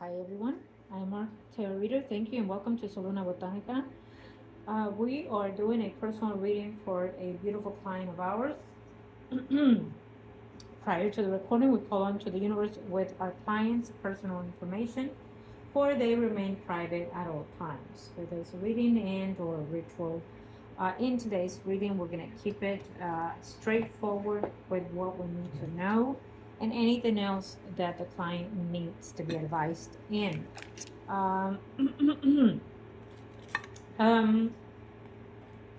Hi everyone, I'm Mark Tarot Reader. Thank you and welcome to Soluna Botanica. We are doing a personal reading for a beautiful client of ours. Prior to the recording, we call on to the universe with our client's personal information, for they remain private at all times. For this reading and or ritual, in today's reading, we're going to keep it straightforward with what we need to know and anything else that the client needs to be advised in. Um, um,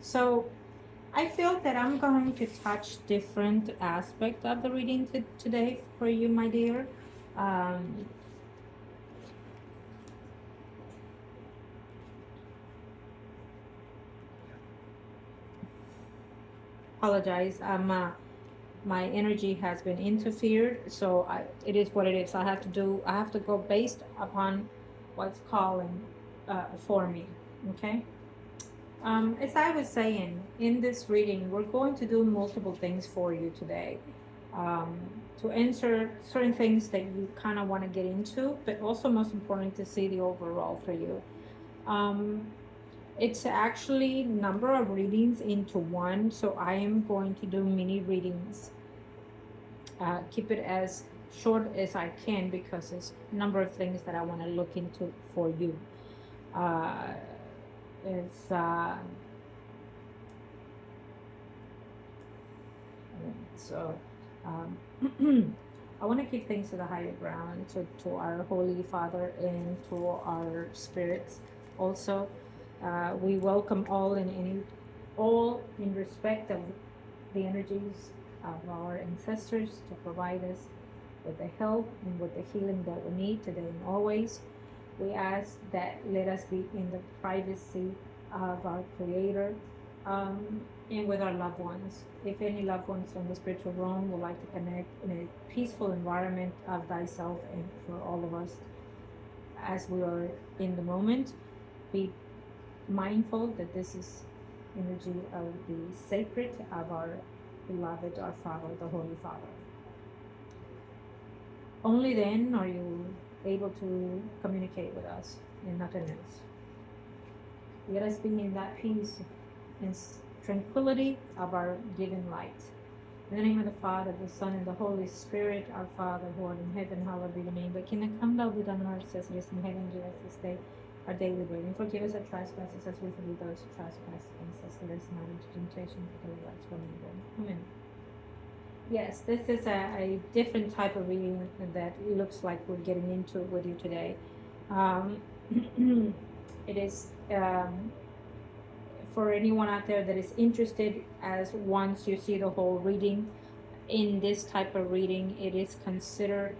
so I feel that I'm going to touch different aspects of the reading today for you, my dear. Um, Apologize. My energy has been interfered, so it is what it is. I have to go based upon what's calling for me. Okay. As I was saying in this reading, we're going to do multiple things for you today, um, to answer certain things that you kind of want to get into, but also most important to see the overall for you. Um, it's actually number of readings into one, so I am going to do mini readings. Keep it as short as I can because there's a number of things that I want to look into for you. Uh, it's so I want to keep things to the higher ground, to our Holy Father and to our spirits. Also, we welcome all in respect of the energies of our ancestors to provide us with the help and with the healing that we need today and always. We ask that let us be in the privacy of our Creator, and with our loved ones. If any loved ones from the spiritual realm would like to connect in a peaceful environment of thyself and for all of us as we are in the moment, be mindful that this is energy of the sacred of our beloved, our Father, the Holy Father. Only then are you able to communicate with us and nothing else. Let us be in that peace and tranquility of our given light. In the name of the Father, the Son, and the Holy Spirit, our Father, who art in heaven, hallowed be the name. Thy kingdom come, thy will be done on earth as it is in heaven. Give us this day our daily bread, and forgive us our trespasses as we forgive those who trespass against us. Lead us not into temptation, but deliver us from evil. Amen. Yes, this is a different type of reading that looks like we're getting into with you today. It is for anyone out there that is interested, as once you see the whole reading, in this type of reading, it is considered,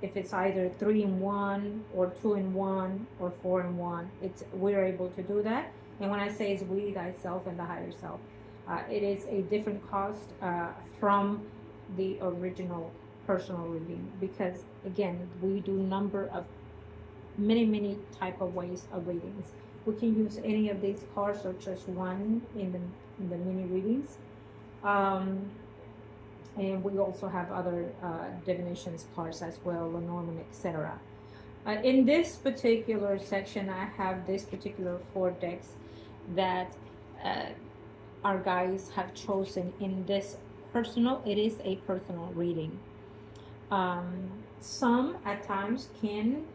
if it's either 3 in 1 or 2 in 1 or 4 in 1, we're able to do that. And when I say it's we, thyself, and the higher self, it is a different cost from the original personal reading, because again, we do number of many type of ways of readings. We can use any of these cards or just one in the mini readings. And we also have other divinations cards as well, Lenormand, etc. In this particular section, I have this particular 4 decks that our guides have chosen in this personal. It is a personal reading. Some at times can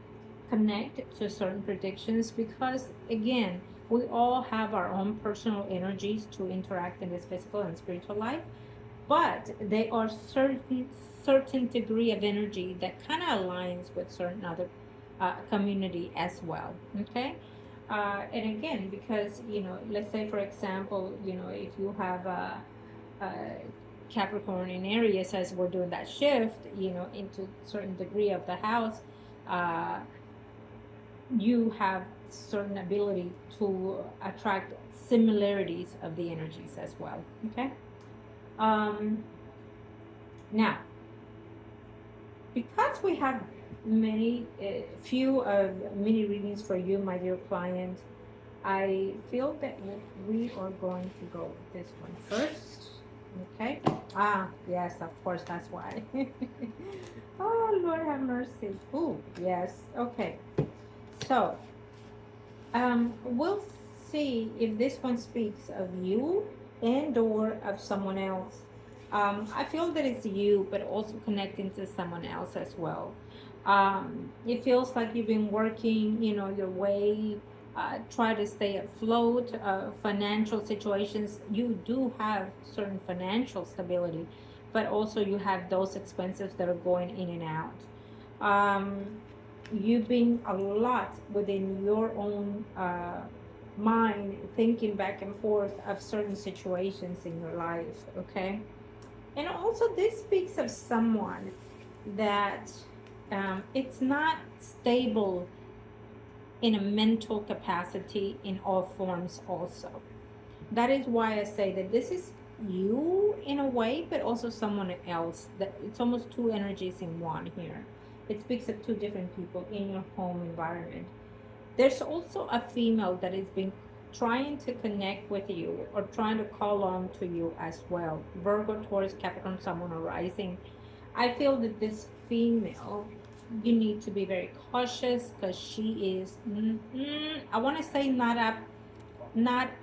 connect to certain predictions because, again, we all have our own personal energies to interact in this physical and spiritual life, but they are certain degree of energy that kind of aligns with certain other community as well. Okay. And again, because let's say for example, if you have a Capricorn in Aries, as we're doing that shift, into certain degree of the house, you have certain ability to attract similarities of the energies as well. Okay. Now, because we have few of mini readings for you, my dear client, I feel that we are going to go with this one first. Okay. Yes, of course, that's why. Oh, Lord have mercy. Ooh, yes. Okay. So, we'll see if this one speaks of you and or of someone else. I feel that it's you, but also connecting to someone else as well. It feels like you've been working, your way, try to stay afloat. Financial situations, you do have certain financial stability, but also you have those expenses that are going in and out. Um, you've been a lot within your own mind, thinking back and forth of certain situations in your life, okay? And also, this speaks of someone that it's not stable in a mental capacity in all forms, also. That is why I say that this is you in a way, but also someone else. That it's almost two energies in one here. It speaks of two different people in your home environment. There's also a female that has been trying to connect with you or trying to call on to you as well. Virgo, Taurus, Capricorn, Someone Rising. I feel that this female, you need to be very cautious because she is, I want to say, not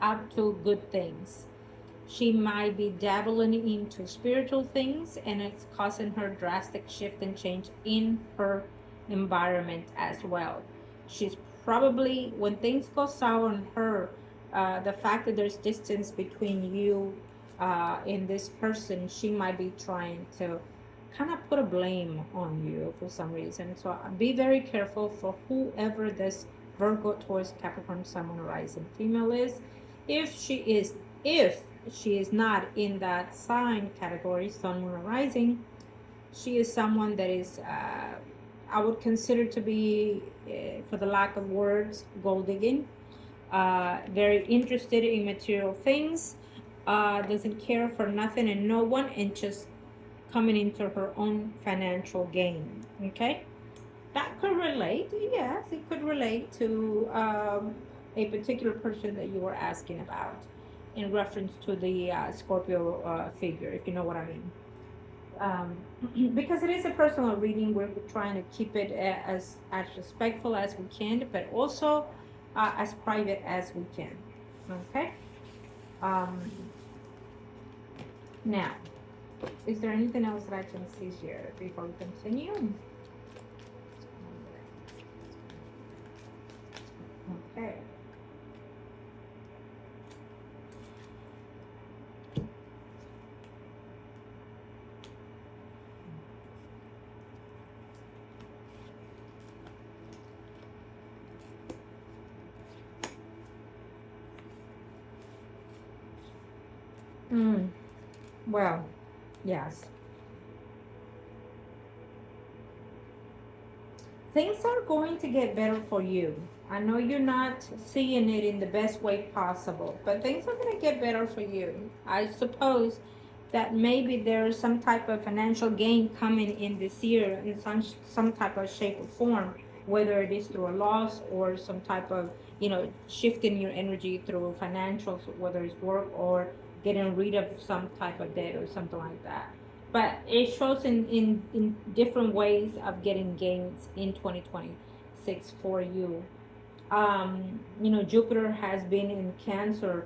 up to good things. She might be dabbling into spiritual things, and it's causing her drastic shift and change in her environment as well. She's probably, when things go sour on her, the fact that there's distance between you and this person, she might be trying to kind of put a blame on you for some reason. So be very careful for whoever this Virgo, Taurus, Capricorn, Sun, Moon, Rising female is. If she is not in that sign category, Sun, Moon, Rising, she is someone that is, I would consider to be, for the lack of words, gold digging. Very interested in material things. Doesn't care for nothing and no one, and just coming into her own financial gain. Okay, that could relate. Yes, it could relate to a particular person that you were asking about in reference to the Scorpio figure, if you know what I mean. Um, because it is a personal reading, we're trying to keep it as respectful as we can, but also as private as we can. Okay. Um, Now, is there anything else that I can see here before we continue? Okay. Mm, well, yes. Things are going to get better for you. I know you're not seeing it in the best way possible, but things are going to get better for you. I suppose that maybe there's some type of financial gain coming in this year in some type of shape or form, whether it is through a loss or some type of, shifting your energy through financials, whether it's work or getting rid of some type of debt or something like that. But it shows in different ways of getting gains in 2026 for you. Jupiter has been in Cancer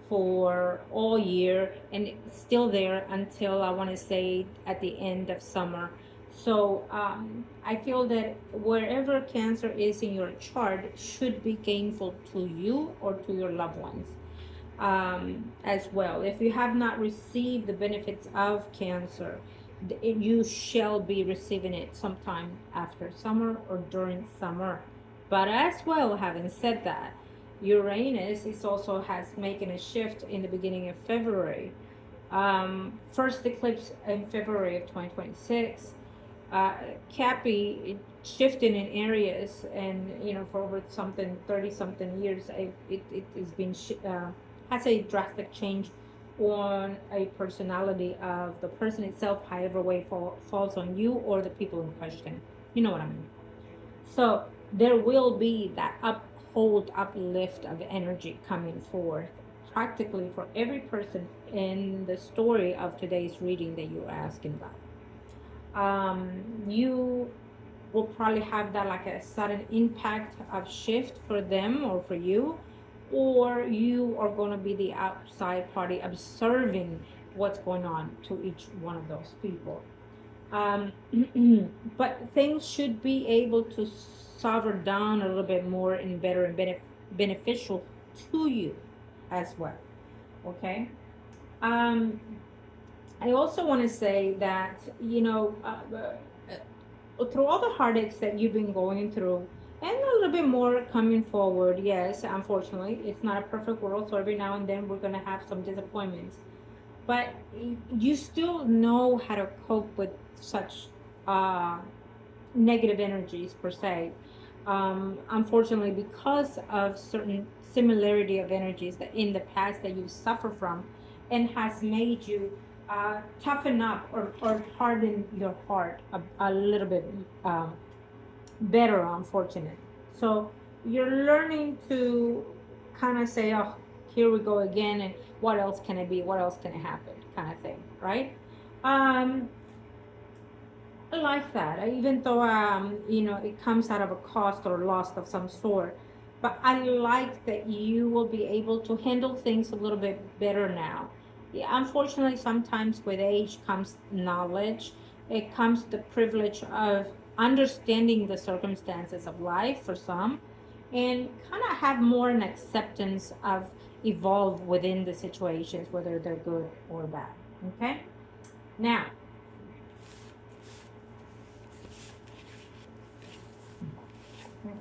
for all year, and it's still there until, I want to say, at the end of summer. So I feel that wherever Cancer is in your chart should be gainful to you or to your loved ones as well. If you have not received the benefits of Cancer, you shall be receiving it sometime after summer or during summer. But as well, having said that, Uranus is also has making a shift in the beginning of February. First eclipse in February of 2026. Cappy shifting in areas, and for over something 30 something years, it has been has a drastic change on a personality of the person itself, however way falls on you or the people in question. You know what I mean? So there will be that uplift of energy coming forth. practically for every person in the story of today's reading that you're asking about. You will probably have that like a sudden impact of shift for them or for you, or you are going to be the outside party observing what's going on to each one of those people. um, but things should be able to sober down a little bit more and better and beneficial to you as well. Okay. um, I also want to say that, through all the heartaches that you've been going through, and a little bit more coming forward, yes, unfortunately, it's not a perfect world, so every now and then we're going to have some disappointments. But you still know how to cope with such uh, negative energies, per se. Unfortunately, because of certain similarity of energies that in the past that you suffer from, and has made you toughen up or harden your heart a little bit better, unfortunate. So you're learning to kind of say, oh, here we go again, and what else can it be? What else can it happen? Kind of thing, right? Um, I like that. Even though it comes out of a cost or loss of some sort, but I like that you will be able to handle things a little bit better now. Yeah, unfortunately, sometimes with age comes knowledge. It comes the privilege of understanding the circumstances of life for some, and kind of have more an acceptance of evolve within the situations, whether they're good or bad. Okay. Now,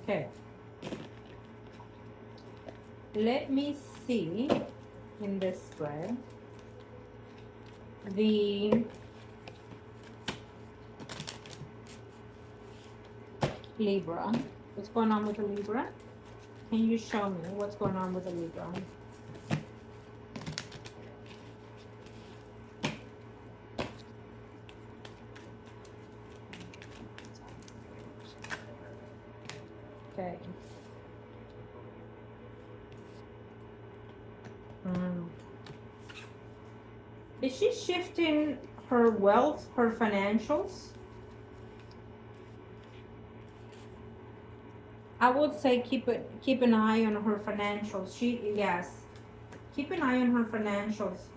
okay. Let me see in this spread the Libra. What's going on with the Libra? Can you show me what's going on with the Libra? Okay. Is she shifting her wealth, her financials? I would say keep an eye on her financials. Yes, keep an eye on her financials.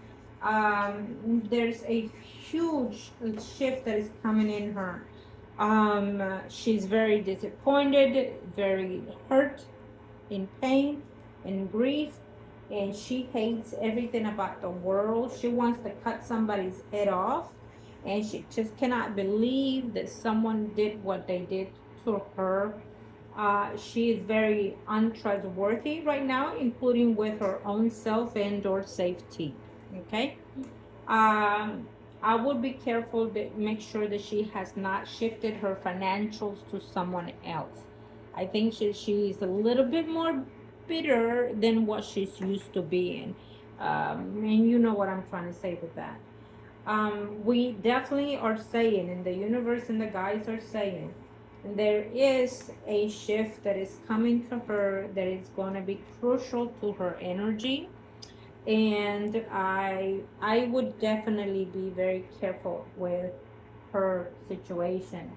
There's a huge shift that is coming in her. She's very disappointed, very hurt, in pain, in grief, and she hates everything about the world. She wants to cut somebody's head off, and she just cannot believe that someone did what they did to her. She is very untrustworthy right now, including with her own self and or safety. Okay. I would be careful to make sure that she has not shifted her financials to someone else. I think she's a little bit more bitter than what she's used to being. And you know what I'm trying to say with that. We definitely are saying, and the universe and the guides are saying, there is a shift that is coming to her that is going to be crucial to her energy, and I would definitely be very careful with her situation.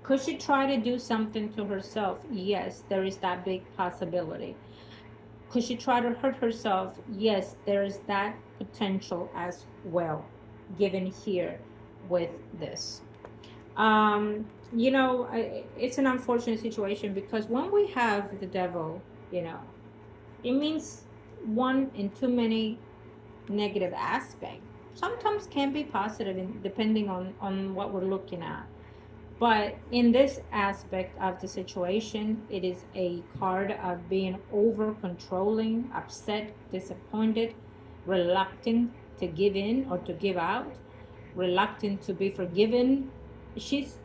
Could she try to do something to herself? Yes, there is that big possibility. Could she try to hurt herself? Yes, there is that potential as well, given here with this. It's an unfortunate situation because when we have the devil, it means one in too many negative aspects. Sometimes can be positive depending on what we're looking at. But in this aspect of the situation, it is a card of being over controlling, upset, disappointed, reluctant to give in or to give out, reluctant to be forgiven. She's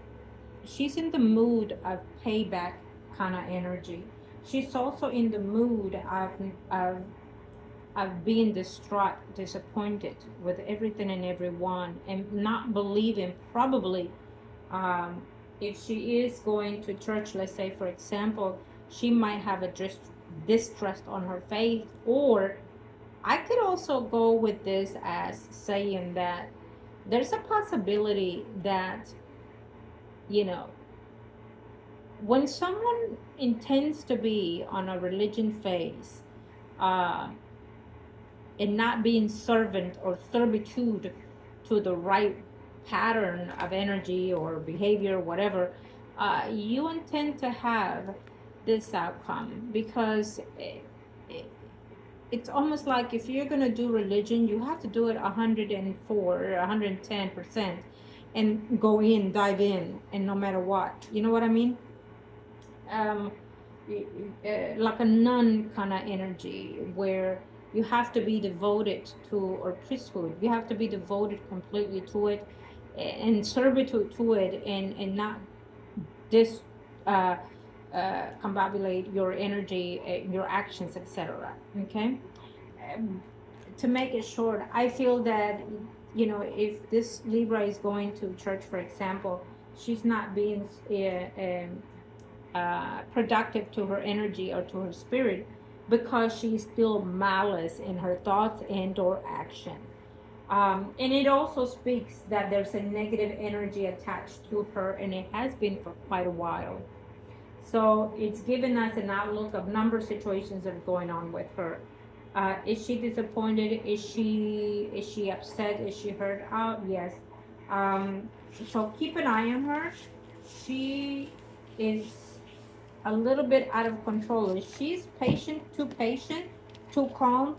in the mood of payback kind of energy. She's also in the mood of being distraught, disappointed with everything and everyone, and not believing probably, if she is going to church, let's say for example, she might have a distrust on her faith. Or I could also go with this as saying that there's a possibility that, you know, when someone intends to be on a religion phase, uh, and not being servant or servitude to the right pattern of energy or behavior, whatever, you intend to have this outcome, because it's almost like if you're going to do religion, you have to do it 104 or 110% and go in, dive in, and no matter what. You know what I mean? um, like a nun kind of energy, where you have to be devoted to, or priesthood, you have to be devoted completely to it, and servitude to it, and not dis uh, combobulate your energy, your actions, etc. Okay. um, to make it short, I feel that, if this Libra is going to church, for example, she's not being productive to her energy or to her spirit, because she's still malice in her thoughts and or action. And it also speaks that there's a negative energy attached to her, and it has been for quite a while. So it's given us an outlook of number of situations that are going on with her. Is she disappointed? Is she upset? Is she hurt? Yes. So keep an eye on her. She is a little bit out of control. If she's patient, too calm,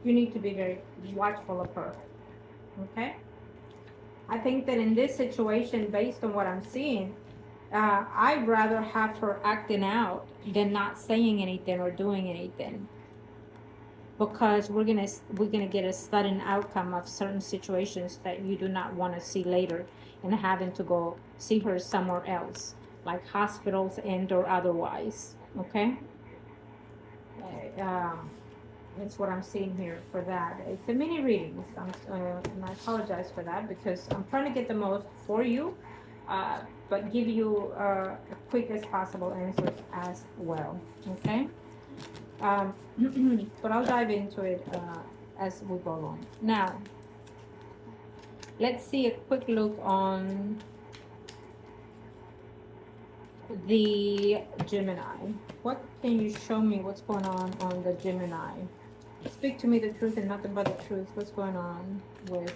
you need to be very watchful of her. Okay? I think that in this situation, based on what I'm seeing, I'd rather have her acting out than not saying anything or doing anything, because we're gonna get a sudden outcome of certain situations that you do not want to see later, and having to go see her somewhere else, like hospitals and or otherwise. Okay. uh, that's what I'm seeing here for that. It's a mini reading, and I apologize for that, because I'm trying to get the most for you, uh, but give you a quick as possible answers as well. Okay. um, but I'll dive into it as we go along. Now, let's see a quick look on the Gemini. What can you show me? What's going on the Gemini? Speak to me the truth and nothing but the truth. What's going on with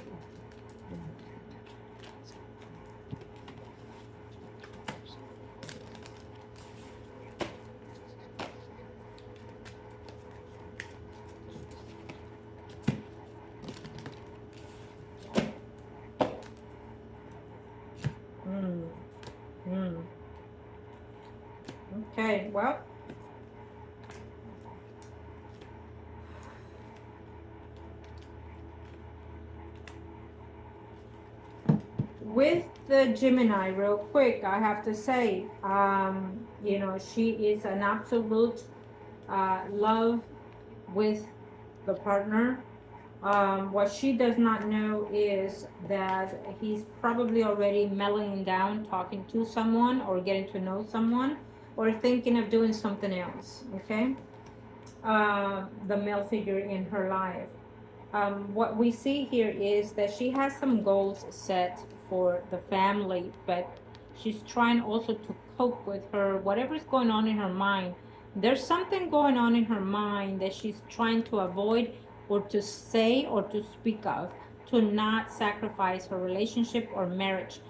mm, mm. Okay, well, with the Gemini, real quick, I have to say, she is an absolute love with the partner. What she does not know is that he's probably already mellowing down, talking to someone, or getting to know someone, or thinking of doing something else. Okay. The male figure in her life. What we see here is that she has some goals set for the family, but she's trying also to cope with her whatever's going on in her mind. There's something going on in her mind that she's trying to avoid, or to say, or to speak of, to not sacrifice her relationship or marriage.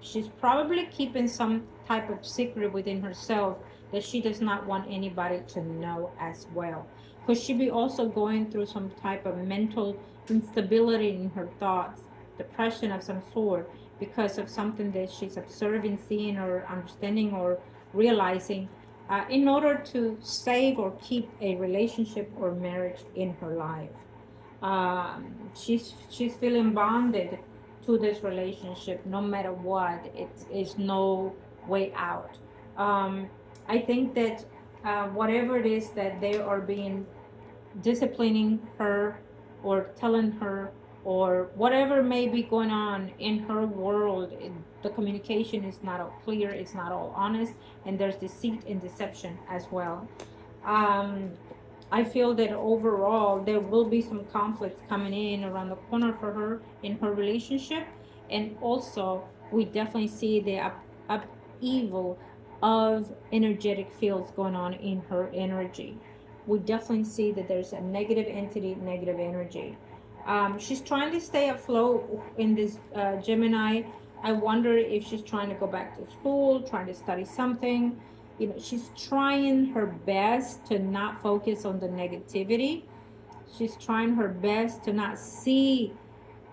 She's probably keeping some type of secret within herself that she does not want anybody to know as well. Could she be also going through some type of mental instability in her thoughts, depression of some sort, because of something that she's observing, seeing, or understanding, or realizing, in order to save or keep a relationship or marriage in her life? She's feeling bonded to this relationship no matter what. It is no way out. I think that whatever it is that they are being disciplining her, or telling her, or whatever may be going on in her world, the communication is not all clear, it's not all honest, and there's deceit and deception as well. Um, I feel that overall there will be some conflicts coming in around the corner for her in her relationship, and also we definitely see the upheaval of energetic fields going on in her energy. We definitely see that there's a negative entity, negative energy. She's trying to stay afloat in this Gemini. I wonder if she's trying to go back to school, trying to study something. You know, she's trying her best to not focus on the negativity. She's trying her best to not see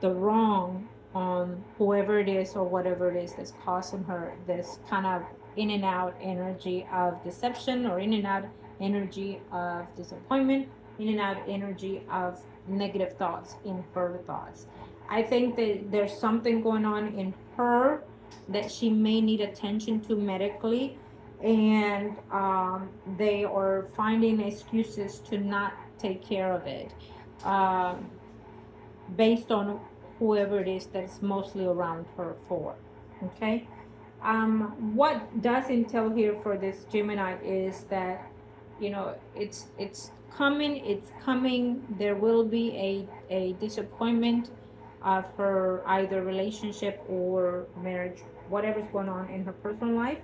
the wrong on whoever it is or whatever it is that's causing her this kind of in and out energy of deception, or in and out energy of disappointment, in and out energy of negative thoughts in her thoughts. I think that there's something going on in her that she may need attention to medically, and they are finding excuses to not take care of it. Um, Based on whoever it is that's mostly around her for. Okay. What does entail here for this Gemini is that, you know, it's coming, it's coming. There will be a disappointment of her either relationship or marriage, whatever's going on in her personal life,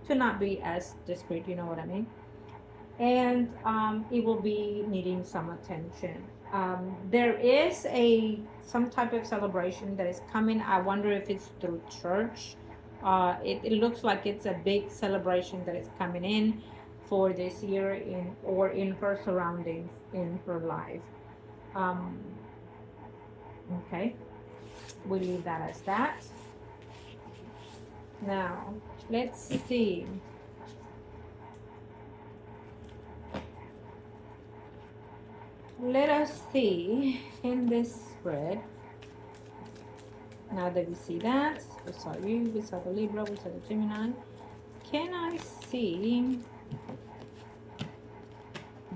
to not be as discreet, you know what I mean? And it will be needing some attention. There is a some type of celebration that is coming. I wonder if it's through church. It looks like it's a big celebration that is coming in for this year in or in her surroundings in her life. Um, okay, we leave that as that. Now let's see. Let us see in this spread. Now that we see that, we saw you, we saw the Libra, we saw the Gemini. Can I see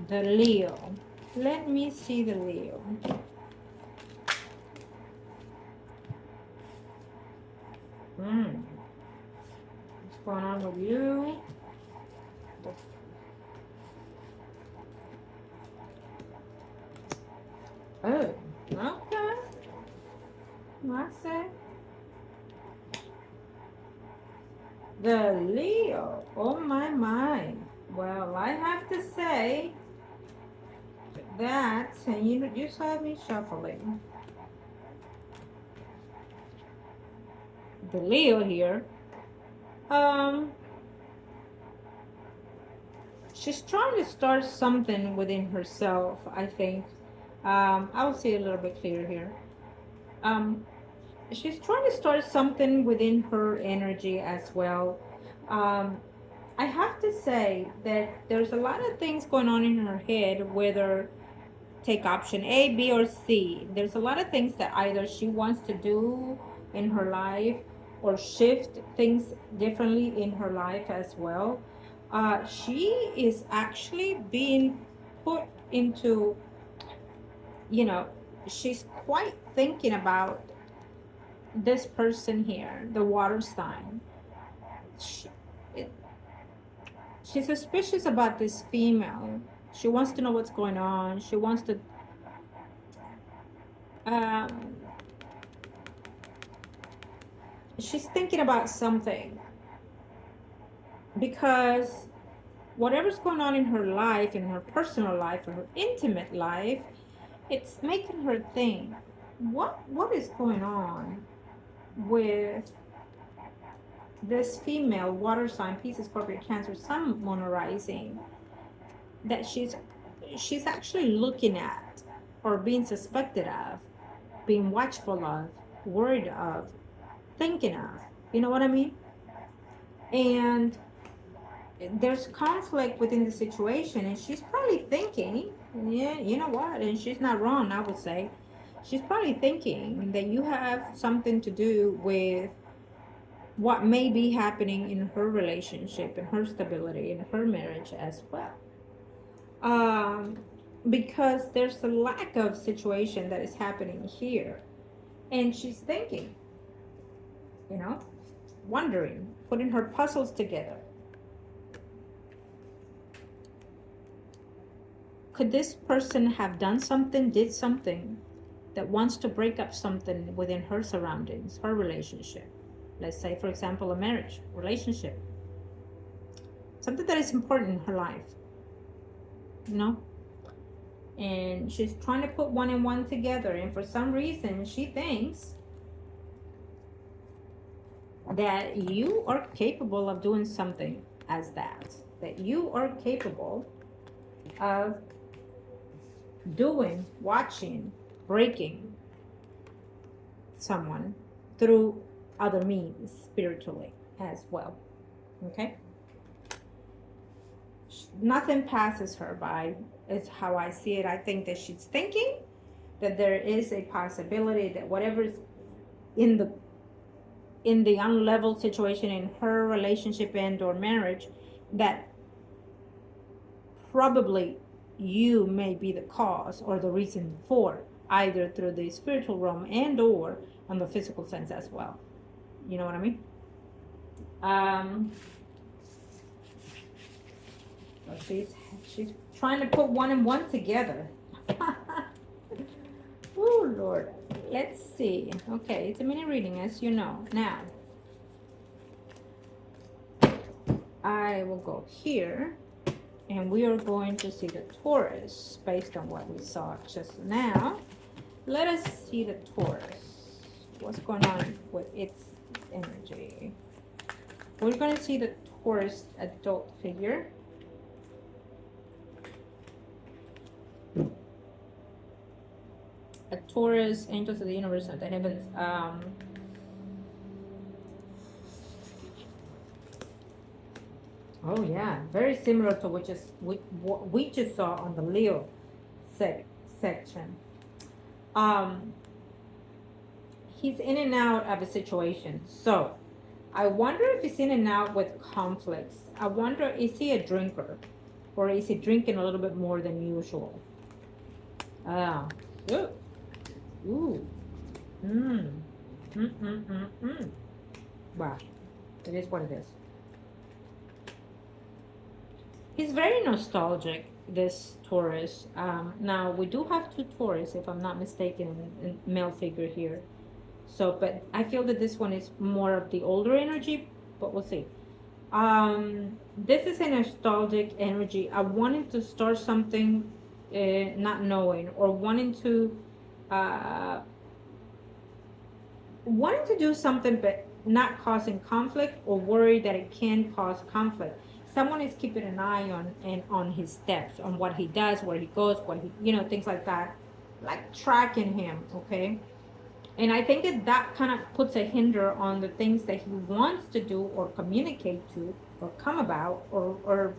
the Leo? Let me see the Leo. What's going on with you? Oh, okay. I say the Leo. Oh my. Well, I have to say that, and you saw me shuffling. The Leo here. She's trying to start something within herself, I think. I will see a little bit clearer here. She's trying to start something within her energy as well. I have to say that there's a lot of things going on in her head, whether take option A, B, or C. There's a lot of things that either she wants to do in her life or shift things differently in her life as well. She is actually being put into, you know, she's quite thinking about this person here, the water sign. She, it, she's suspicious about this female. She wants to know what's going on. She wants to um, she's thinking about something, because whatever's going on in her life, in her personal life, in her intimate life, it's making her think, what is going on with this female water sign, Pisces, Scorpio, Cancer, Sun, Moon, Rising, that she's actually looking at or being suspected of, being watchful of, worried of, thinking of. You know what I mean? And there's conflict within the situation, and she's probably thinking, yeah, you know what? And she's not wrong, I would say. She's probably thinking that you have something to do with what may be happening in her relationship, in her stability, in her marriage as well. Because there's a lack of situation that is happening here. And she's thinking, you know, wondering, putting her puzzles together. Could this person have done something, did something that wants to break up something within her surroundings, her relationship? Let's say, for example, a marriage, relationship, something that is important in her life, you know? And she's trying to put one and one together. And for some reason, she thinks that you are capable of doing something as that you are capable of doing, watching, breaking someone through other means spiritually as well. Okay? Nothing passes her by, is how I see it. I think that she's thinking that there is a possibility that whatever's in the unleveled situation in her relationship and or marriage, that probably you may be the cause or the reason for, either through the spiritual realm and or on the physical sense as well. You know what I mean? So she's trying to put one and one together. Oh Lord, let's see. Okay, it's a mini reading, as you know. Now I will go here, and we are going to see the Taurus based on what we saw just now. Let us see the Taurus. What's going on with its energy? We're going to see the Taurus adult figure. A Taurus, angels of the universe of the heavens. Oh yeah, very similar to what we just saw on the Leo section. He's in and out of a situation. So I wonder if he's in and out with conflicts. I wonder, is he a drinker? Or is he drinking a little bit more than usual? Ooh. Ooh. Wow. It is what it is. He's very nostalgic, this Taurus. Now, we do have two Taurus, if I'm not mistaken, in male figure here. So, but I feel that this one is more of the older energy, but we'll see. This is a nostalgic energy. I wanted to start something, not knowing, or wanting to do something but not causing conflict, or worry that it can cause conflict. Someone is keeping an eye on his steps, on what he does, where he goes, what he, things like that, like tracking him. Okay. And I think that kind of puts a hinder on the things that he wants to do or communicate to or come about, or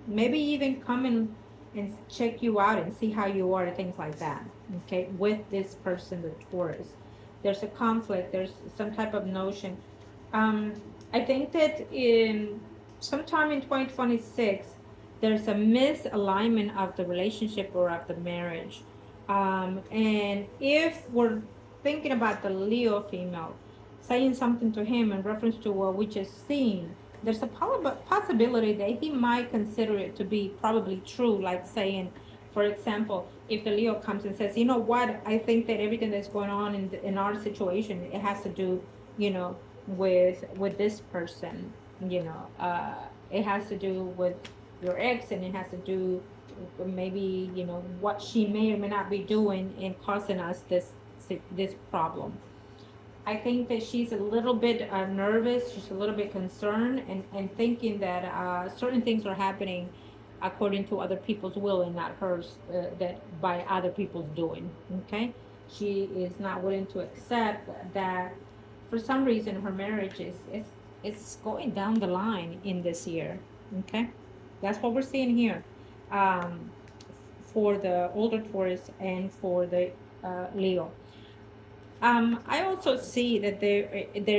maybe even come in and check you out and see how you are, things like that. Okay, with this person, the Taurus, there's a conflict. There's some type of notion. I think that sometime in 2026, there's a misalignment of the relationship or of the marriage. And if we're thinking about the Leo female, saying something to him in reference to what we just seen, there's a possibility that he might consider it to be probably true, like saying, for example, if the Leo comes and says, you know what, I think that everything that's going on in our situation, it has to do, with this person, it has to do with your ex, and it has to do maybe, what she may or may not be doing in causing us this problem. I think that she's a little bit nervous. She's a little bit concerned, and thinking that certain things are happening according to other people's will and not hers, that by other people's doing. Okay, she is not willing to accept that for some reason her marriage is going down the line in this year. Okay, that's what we're seeing here, for the older Taurus and for the Leo. I also see that there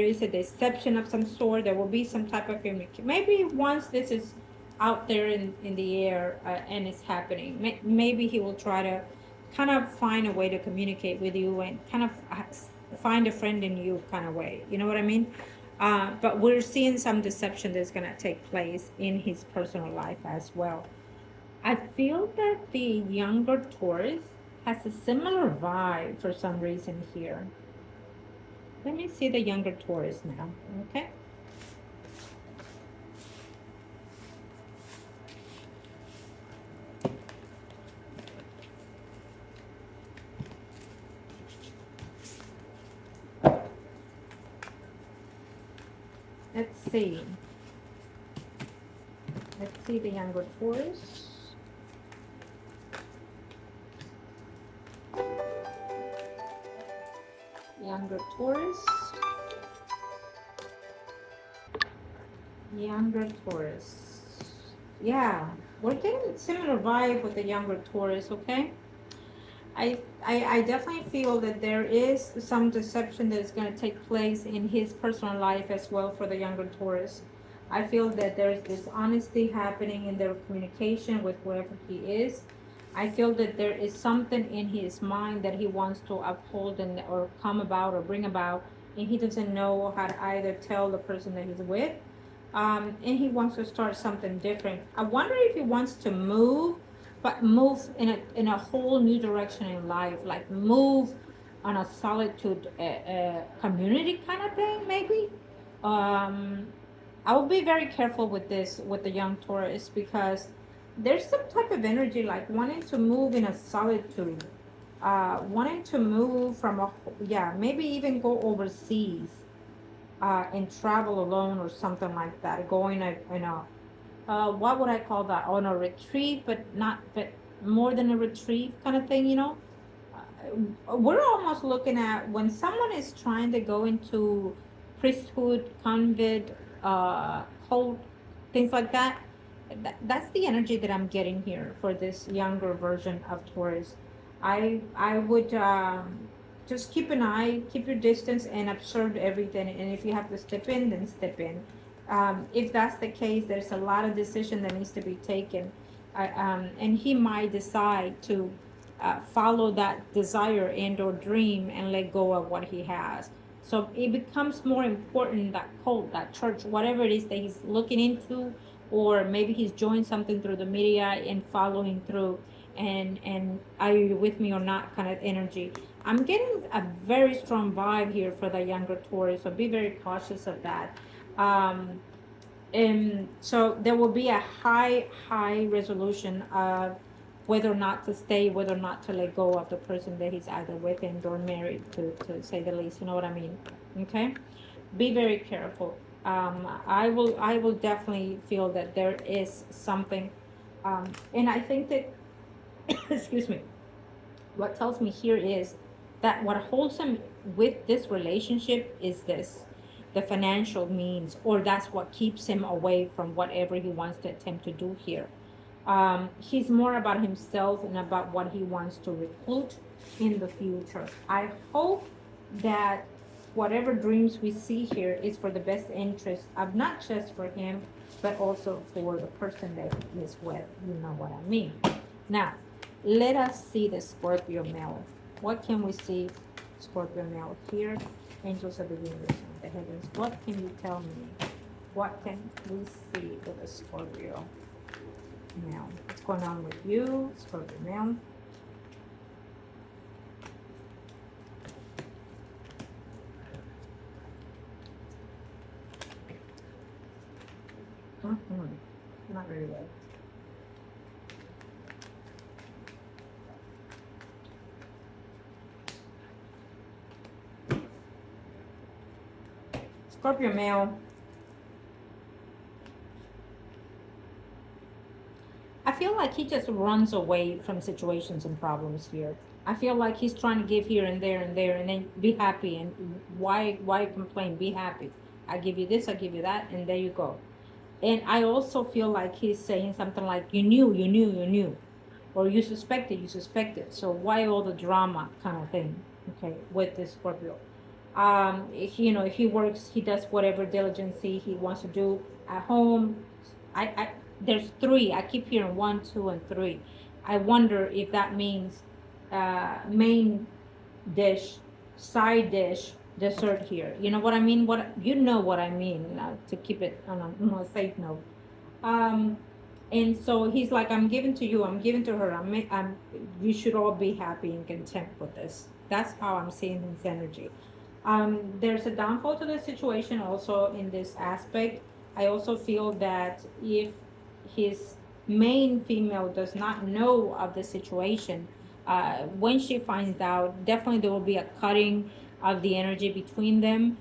is a deception of some sort. There will be some type of communication. Maybe once this is out there in the air, and it's happening, maybe he will try to kind of find a way to communicate with you and kind of find a friend in you kind of way. You know what I mean? But we're seeing some deception that's going to take place in his personal life as well. I feel that the younger Taurus has a similar vibe for some reason here. Let me see the younger Taurus now. Okay. Let's see. Let's see the younger Taurus. Younger Taurus. Younger Taurus. Yeah, we're getting similar vibe with the younger Taurus, okay? I definitely feel that there is some deception that is going to take place in his personal life as well for the younger Taurus. I feel that there's dishonesty happening in their communication with whoever he is. I feel that there is something in his mind that he wants to uphold and or come about or bring about, and he doesn't know how to either tell the person that he's with, and he wants to start something different. I wonder if he wants to move, but move in a whole new direction in life, like move on a solitude community kind of thing, maybe. Um, I will be very careful with this with the young Taurus because there's some type of energy like wanting to move in a solitude, wanting to move from a yeah maybe even go overseas and travel alone or something like that. Going in a what would I call that? On a retreat, but not, but more than a retreat kind of thing, you know? We're almost looking at when someone is trying to go into priesthood, convent, cult, things like that. That's the energy that I'm getting here for this younger version of Taurus. I would just keep an eye, keep your distance, and observe everything. And if you have to step in, then step in. If that's the case, there's a lot of decision that needs to be taken, and he might decide to follow that desire and or dream and let go of what he has. So it becomes more important, that cult, that church, whatever it is that he's looking into, or maybe he's joined something through the media and following through, and are you with me or not kind of energy. I'm getting a very strong vibe here for the younger Taurus, so be very cautious of that. um, and so there will be a high resolution of whether or not to stay, whether or not to let go of the person that he's either with and or married, to say the least. You know what I mean? Okay. Be very careful. I will definitely feel that there is something, and I think that excuse me, what tells me here is that what holds him with this relationship is this, the financial means, or that's what keeps him away from whatever he wants to attempt to do here. He's more about himself and about what he wants to recruit in the future. I hope that whatever dreams we see here is for the best interest of not just for him, but also for the person that he is with. You know what I mean? Now, let us see the Scorpio male. What can we see, Scorpio male here? Angels of the universe and the heavens. What can you tell me? What can we see with a Scorpio male? What's going on with you, Scorpio male? Not very well. Scorpio male. I feel like he just runs away from situations and problems here. I feel like he's trying to give here and there and there and then be happy, and why complain? Be happy. I give you this, I give you that, and there you go. And I also feel like he's saying something like, you knew, or you suspected. So why all the drama kind of thing? Okay, with this Scorpio. He works, he does whatever diligence he wants to do at home. I there's three. I keep hearing one, two, and three. I wonder if that means main dish, side dish, dessert here. You know what I mean? What you know what I mean? To keep it on a safe note. Um, And so he's like, I'm giving to you, I'm giving to her, you should all be happy and content with this. That's how I'm seeing his energy. There's a downfall to the situation also in this aspect. I also feel that if his main female does not know of the situation, when she finds out, definitely there will be a cutting of the energy between them.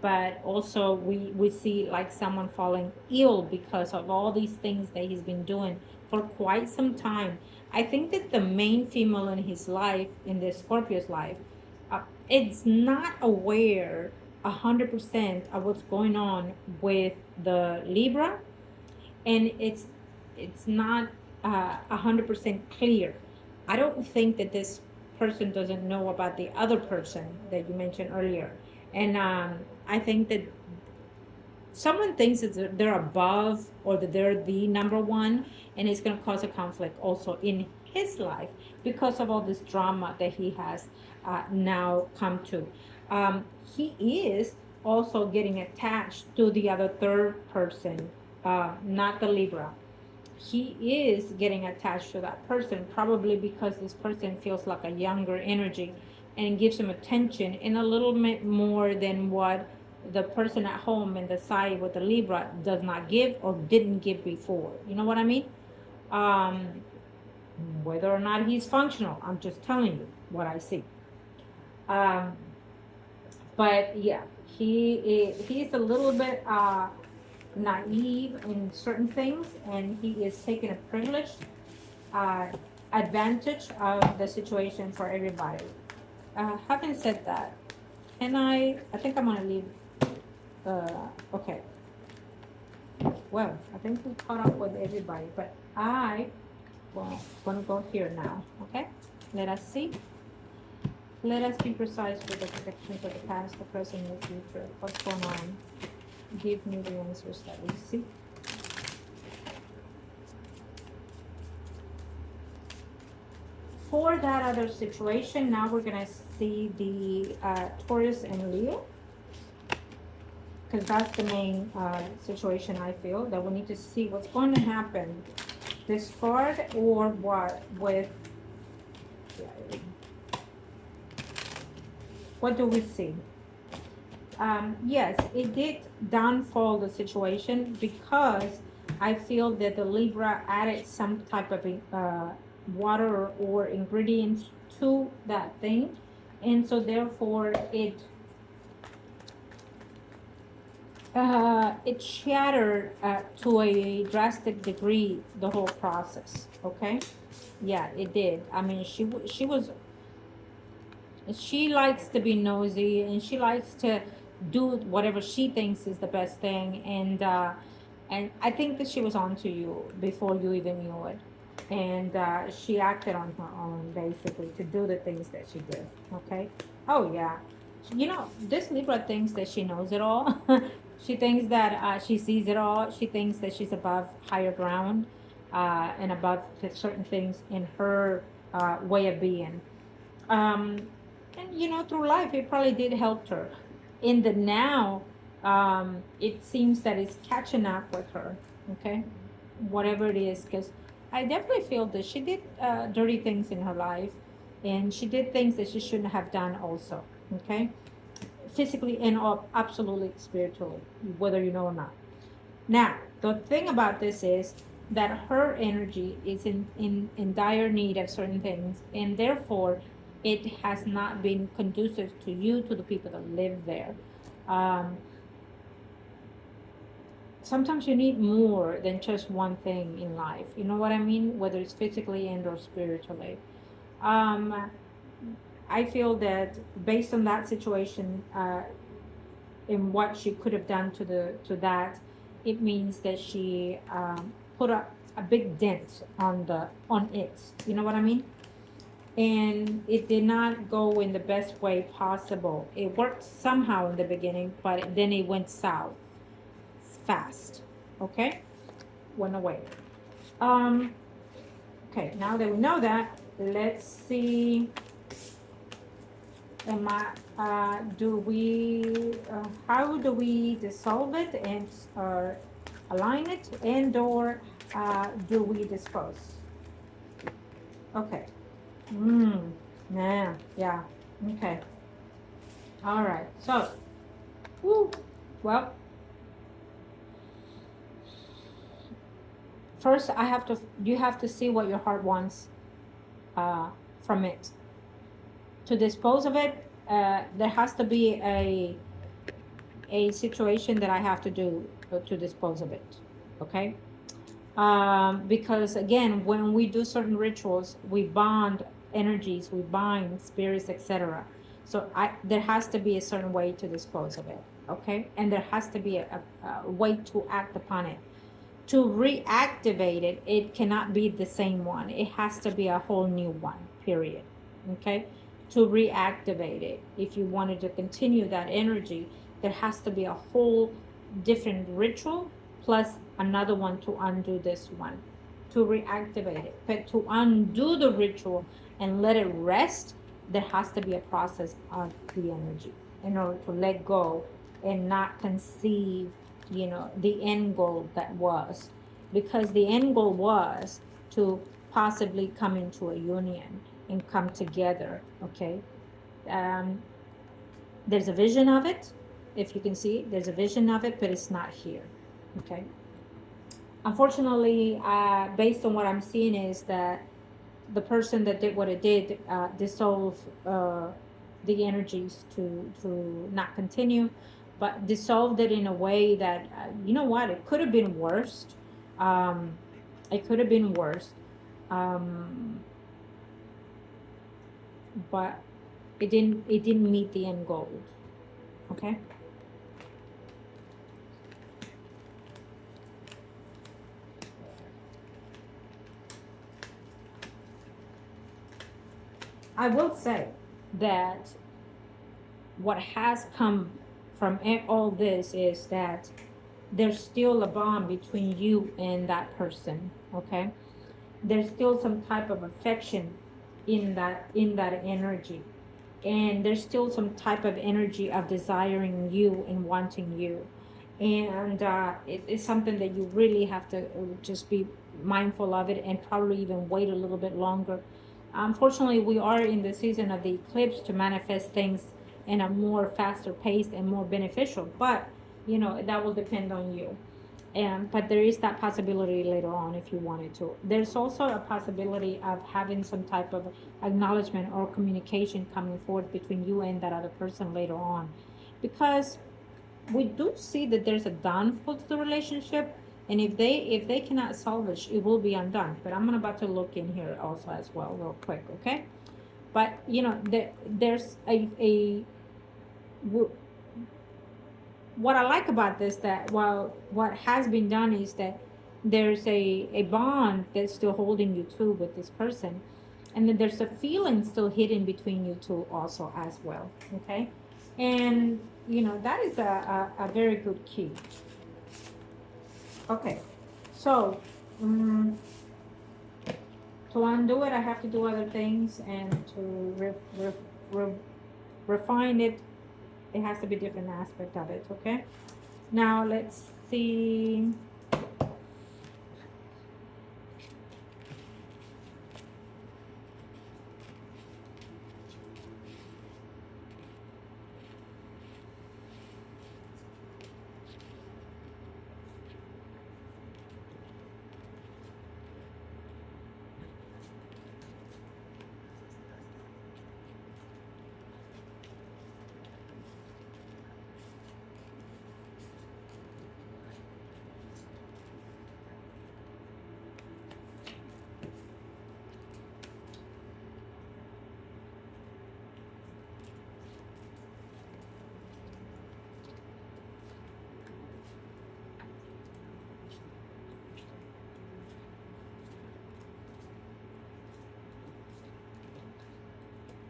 But also we see like someone falling ill because of all these things that he's been doing for quite some time. I think that the main female in his life, in the Scorpio's life, it's not aware 100% of what's going on with the Libra, and it's not 100% clear. I don't think that this person doesn't know about the other person that you mentioned earlier, and I think that someone thinks that they're above or that they're the number one, and it's going to cause a conflict also in his life because of all this drama that he has now come to. He is also getting attached to the other third person, not the Libra. He is getting attached to that person, probably because this person feels like a younger energy and gives him attention and a little bit more than what the person at home in the side with the Libra does not give or didn't give before. You know what I mean? Um, Whether or not he's functional, I'm just telling you what I see. Um, but yeah, he's a little bit naive in certain things, and he is taking a privileged uh, advantage of the situation for everybody. Having said that, can I think I'm gonna leave. Okay. Well, I think we caught up with everybody, but well, gonna go here now. Okay. Let us see. Let us be precise with the predictions of the past, the present, and the future. What's going on? Give me the answers that we see. For that other situation, now we're gonna see the Taurus and Leo, because that's the main situation. I feel that we need to see what's going to happen. Discard or what with. What do we see? Yes, it did downfall the situation because I feel that the Libra added some type of water or ingredients to that thing, and so therefore it shattered to a drastic degree the whole process. Okay, yeah, it did. I mean, she likes to be nosy and she likes to do whatever she thinks is the best thing, and I think that she was on to you before you even knew it, and she acted on her own basically to do the things that she did. Okay. Oh yeah, this Libra thinks that she knows it all. She thinks that she sees it all. She thinks that she's above higher ground, and above certain things in her way of being. um, and through life it probably did help her. In the now, it seems that it's catching up with her. Okay, whatever it is, because I definitely feel that she did dirty things in her life, and she did things that she shouldn't have done also. Okay, physically and absolutely spiritually, whether you know or not. Now, the thing about this is that her energy is in dire need of certain things, and therefore it has not been conducive to you, to the people that live there. Um, Sometimes you need more than just one thing in life. You know what I mean? Whether it's physically and or spiritually. Um, I feel that based on that situation, in what she could have done to that, it means that she put a big dent on it. You know what I mean? And it did not go in the best way possible. It worked somehow in the beginning, but then it went south fast. Okay, went away. Um, okay, now that we know that, let's see. Do we? How do we dissolve it and align it, and or do we dispose? Okay. Yeah. Okay. All right. So, woo, well, first you have to see what your heart wants from it. To dispose of it, there has to be a situation that I have to do to dispose of it. Okay. Because again, when we do certain rituals, we bond energies, we bind spirits, etc. So there has to be a certain way to dispose of it. Okay. And there has to be a way to act upon it. To reactivate it, it cannot be the same one. It has to be a whole new one, period. Okay. To reactivate it, if you wanted to continue that energy, there has to be a whole different ritual plus another one to undo this one, to reactivate it. But to undo the ritual and let it rest, there has to be a process of the energy in order to let go and not conceive, the end goal that was. Because the end goal was to possibly come into a union and come together. Okay. um, there's a vision of it. If you can see, there's a vision of it, but it's not here. Okay. Unfortunately, based on what I'm seeing, is that the person that did what it did dissolve the energies to not continue, but dissolved it in a way that you know what, it could have been worse. Um, it could have been worse, um, but it didn't meet the end goal. Okay. I will say that what has come from all this is that there's still a bond between you and that person. Okay. There's still some type of affection in that energy, and there's still some type of energy of desiring you and wanting you. And it's something that you really have to just be mindful of it, and probably even wait a little bit longer. Unfortunately, we are in the season of the eclipse to manifest things in a more faster pace and more beneficial, but that will depend on you. And but there is that possibility later on if you wanted to. There's also a possibility of having some type of acknowledgement or communication coming forth between you and that other person later on, because we do see that there's a downfall to the relationship, and if they cannot salvage, it will be undone. But I'm about to look in here also as well real quick. Okay. But there's a what I like about this, that while what has been done is that there's a bond that's still holding you two with this person, and then there's a feeling still hidden between you two also as well. Okay. And that is a very good key. Okay. So to undo it, I have to do other things, and to refine it, it has to be a different aspect of it. Okay. Now let's see.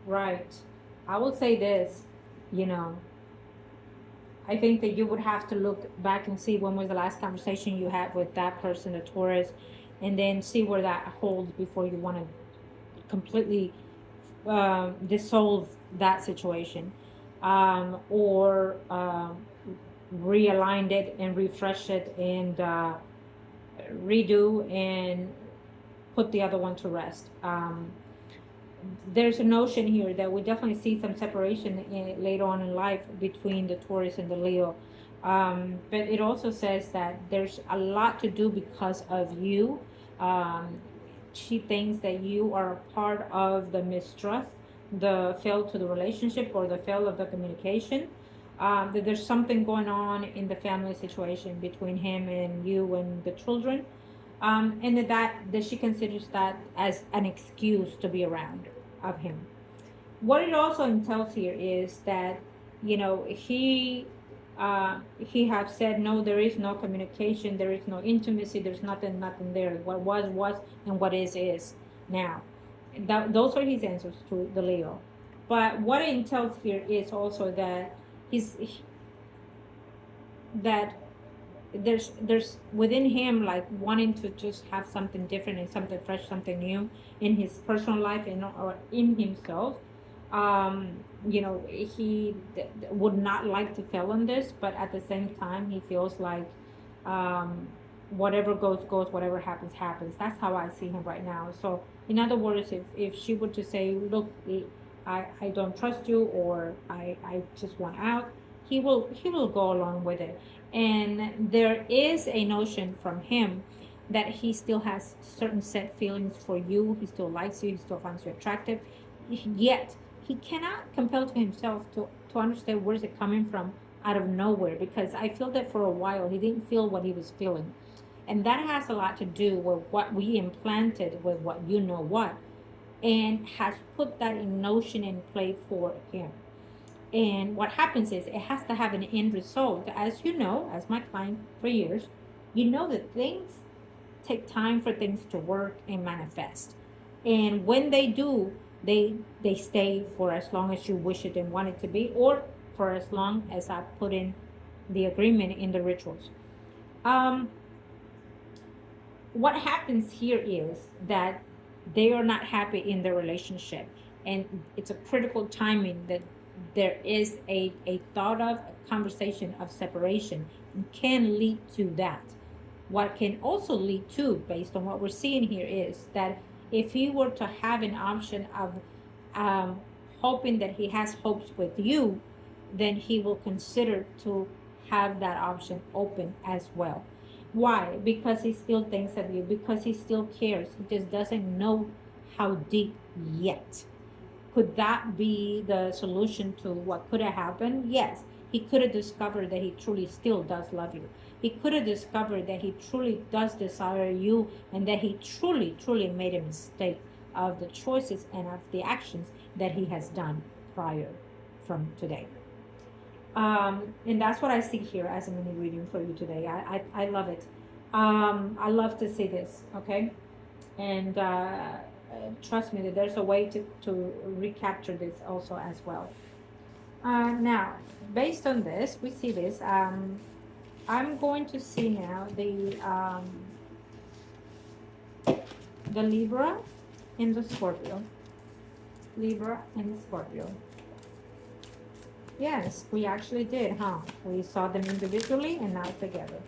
Right. I will say this, you know, I think that you would have to look back and see when was the last conversation you had with that person, the Taurus, and then see where that holds before you want to completely dissolve that situation, or realigned it and refresh it, and redo and put the other one to rest. There's a notion here that we definitely see some separation later on in life between the Taurus and the Leo. But it also says that there's a lot to do because of you. She thinks that you are a part of the mistrust, the fail to the relationship, or the fail of the communication. That there's something going on in the family situation between him and you and the children, and that she considers that as an excuse to be around of him. What it also entails here is that, he have said no, there is no communication, there is no intimacy, there's nothing there. What was, and what is now. Those are his answers to the Leo. But what it entails here is also that he's that there's within him, like, wanting to just have something different and something fresh, something new in his personal life and or in himself. He would not like to fail on this, but at the same time he feels like, whatever goes whatever happens. That's how I see him right now. So in other words, if she were to say, look, I don't trust you, or I just want out, he will go along with it. And there is a notion from him that he still has certain set feelings for you. He still likes you. He still finds you attractive. Yet he cannot compel to himself to understand where's it coming from out of nowhere, because I feel that for a while he didn't feel what he was feeling. And that has a lot to do with what we implanted with what what, and has put that in notion in play for him. And what happens is it has to have an end result. As you know, as my client for years, you know that things take time for things to work and manifest. And when they do, they stay for as long as you wish it and want it to be, or for as long as I put in the agreement in the rituals. What happens here is that they are not happy in their relationship, and it's a critical timing that there is a thought of a conversation of separation, and can lead to that. What can also lead to, based on what we're seeing here, is that if he were to have an option of hoping that he has hopes with you, then he will consider to have that option open as well. Why? Because he still thinks of you, because he still cares. He just doesn't know how deep yet. Could that be the solution to what could have happened? Yes. He could have discovered that he truly still does love you. He could have discovered that he truly does desire you, and that he truly, truly made a mistake of the choices and of the actions that he has done prior from today. And that's what I see here as a mini reading for you today. I love it. I love to see this, okay? And trust me that there's a way to recapture this also as well. Now, based on this, we see this. I'm going to see now the Libra and the Scorpio. Libra and Scorpio. Yes, we actually did, huh? We saw them individually and now together.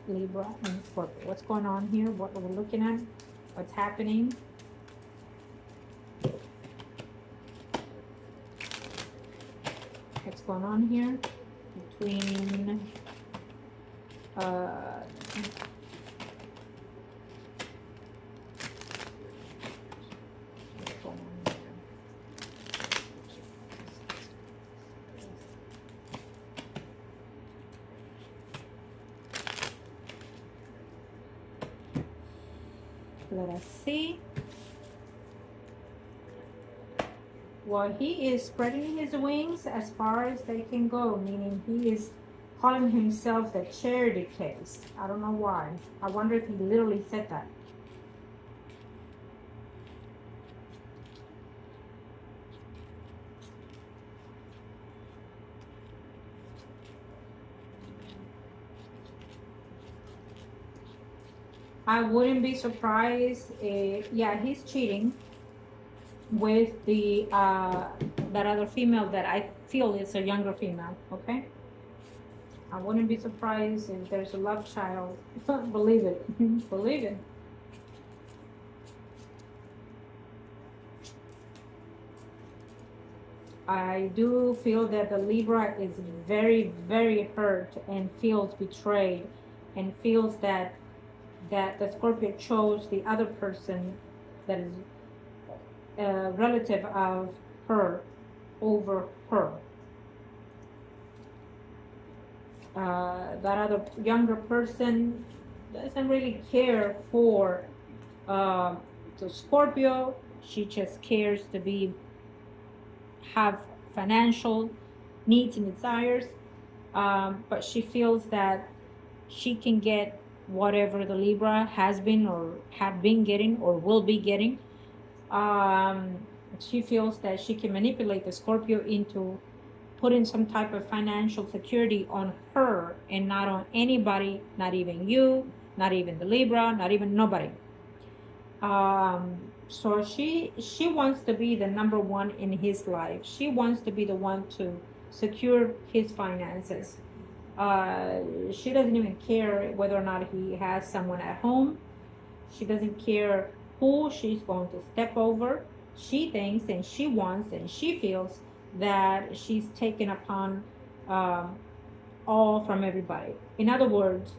Libra and Scorpio. What's going on here? What are we looking at? What's happening? What's going on here between let us see. Well, he is spreading his wings as far as they can go, meaning he is calling himself the charity case. I don't know why. I wonder if he literally said that. I wouldn't be surprised. Yeah, he's cheating with the that other female that I feel is a younger female. Okay. I wouldn't be surprised if there's a love child. Believe it. Believe it. I do feel that the Libra is very, very hurt and feels betrayed and feels that the Scorpio chose the other person that is a relative of her over her. That other younger person doesn't really care for uh, the Scorpio. She just cares to be have financial needs and desires, but she feels that she can get whatever the Libra has been or have been getting or will be getting. Um, she feels that she can manipulate the Scorpio into putting some type of financial security on her and not on anybody, not even you, not even the Libra, not even nobody. So she wants to be the number one in his life. She wants to be the one to secure his finances. She doesn't even care whether or not he has someone at home. She doesn't care who she's going to step over. She thinks and she wants and she feels that she's taken upon um, all from everybody. In other words,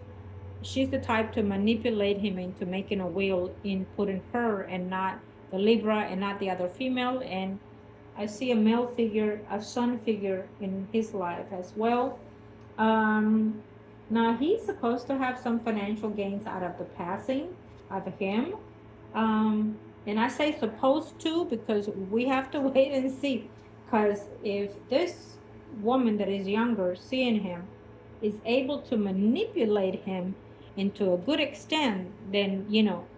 she's the type to manipulate him into making a will in putting her and not the Libra and not the other female. And I see a male figure, a son figure in his life as well. Um, Now he's supposed to have some financial gains out of the passing of him. Um, and I say supposed to because we have to wait and see. Because if this woman that is younger, seeing him, is able to manipulate him into a good extent, then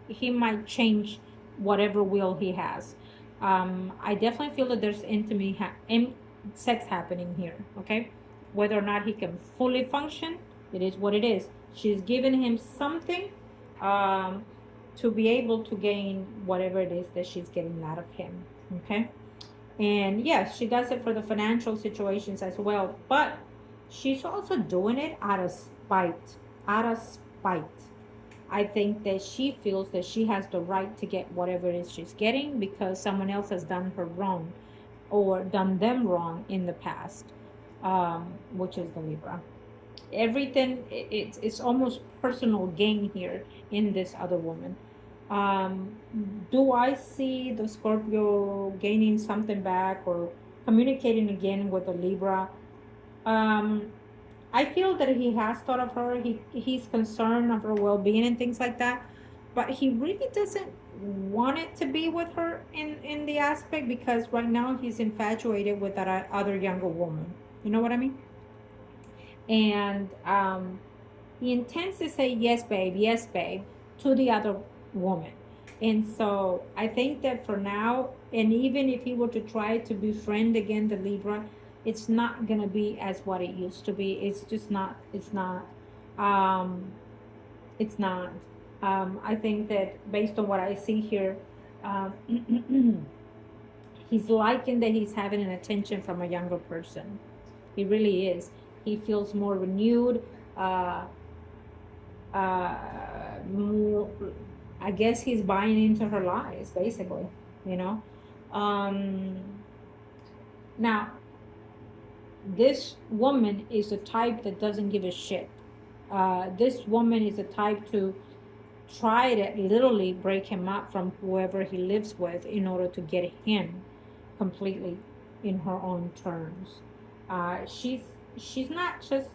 he might change whatever will he has. I definitely feel that there's sex happening here. Okay, whether or not he can fully function, it is what it is. She's given him something um, to be able to gain whatever it is that she's getting out of him. Okay. And yes, she does it for the financial situations as well, but she's also doing it out of spite. Out of spite. I think that she feels that she has the right to get whatever it is she's getting because someone else has done her wrong or done them wrong in the past, which is the Libra. Everything, it's almost personal gain here in this other woman. Um, do I see the Scorpio gaining something back or communicating again with the Libra? Um, I feel that he has thought of her. He's concerned of her well-being and things like that, but he really doesn't want it to be with her in the aspect because right now he's infatuated with that other younger woman. You know what I mean? And he intends to say yes babe to the other woman. And so I think that for now, and even if he were to try to befriend again the Libra, it's not gonna be as what it used to be. It's just not. Um, it's not. I think that based on what I see here, um, he's liking that he's having an attention from a younger person. He really is. He feels more renewed. Uh, More, I guess he's buying into her lies, basically. You know. Um, Now, this woman is a type that doesn't give a shit. This woman is a type to try to literally break him up from whoever he lives with in order to get him completely in her own terms. She's not just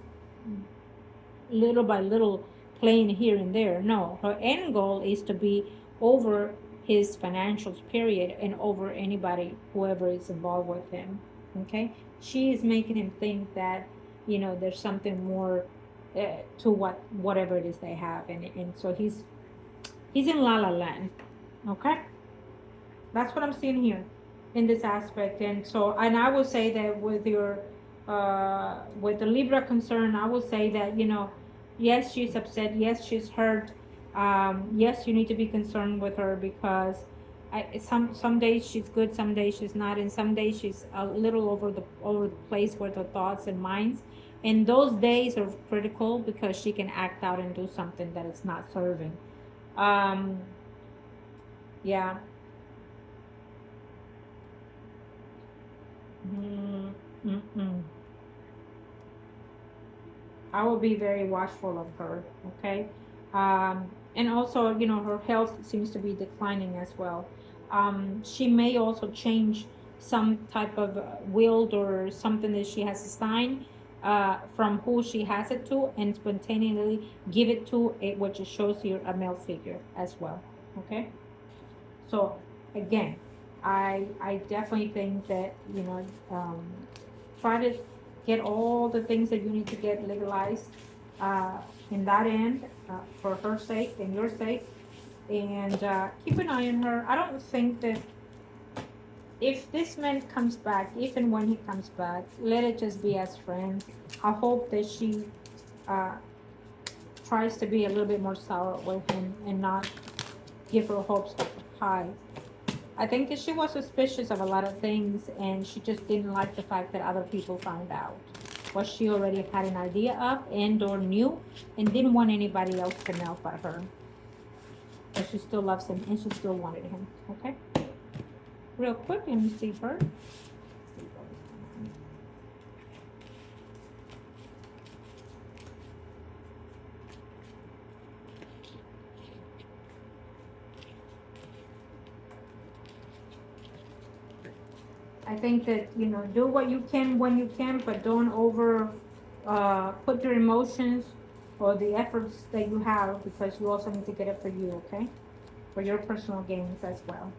little by little playing here and there. No, her end goal is to be over his financials period and over anybody whoever is involved with him. Okay, she is making him think that there's something more to whatever it is they have, and so he's in la la land. Okay, that's what I'm seeing here in this aspect. And so, and I will say that with the Libra concern, I will say that yes, she's upset, yes, she's hurt. Yes, you need to be concerned with her because some days she's good, some days she's not, and some days she's a little over the place with her thoughts and minds. And those days are critical because she can act out and do something that is not serving. Um, yeah. Mm, mm-mm. I will be very watchful of her. Okay. And also, her health seems to be declining as well. She may also change some type of will or something that she has assigned from who she has it to, and spontaneously give it to it, which shows here a male figure as well. Okay. So again, I definitely think that try to get all the things that you need to get legalized uh, in that end for her sake and your sake, and keep an eye on her. I don't think that if this man comes back, if and when he comes back, let it just be as friends. I hope that she uh, tries to be a little bit more sour with him and not give her hopes high. I think that she was suspicious of a lot of things, and she just didn't like the fact that other people found out what she already had an idea of and or knew, and didn't want anybody else to know but her. But she still loves him and she still wanted him. Okay? Real quick, let me see her. I think that, do what you can when you can, but don't over put your emotions or the efforts that you have, because you also need to get it for you, okay? For your personal gains as well.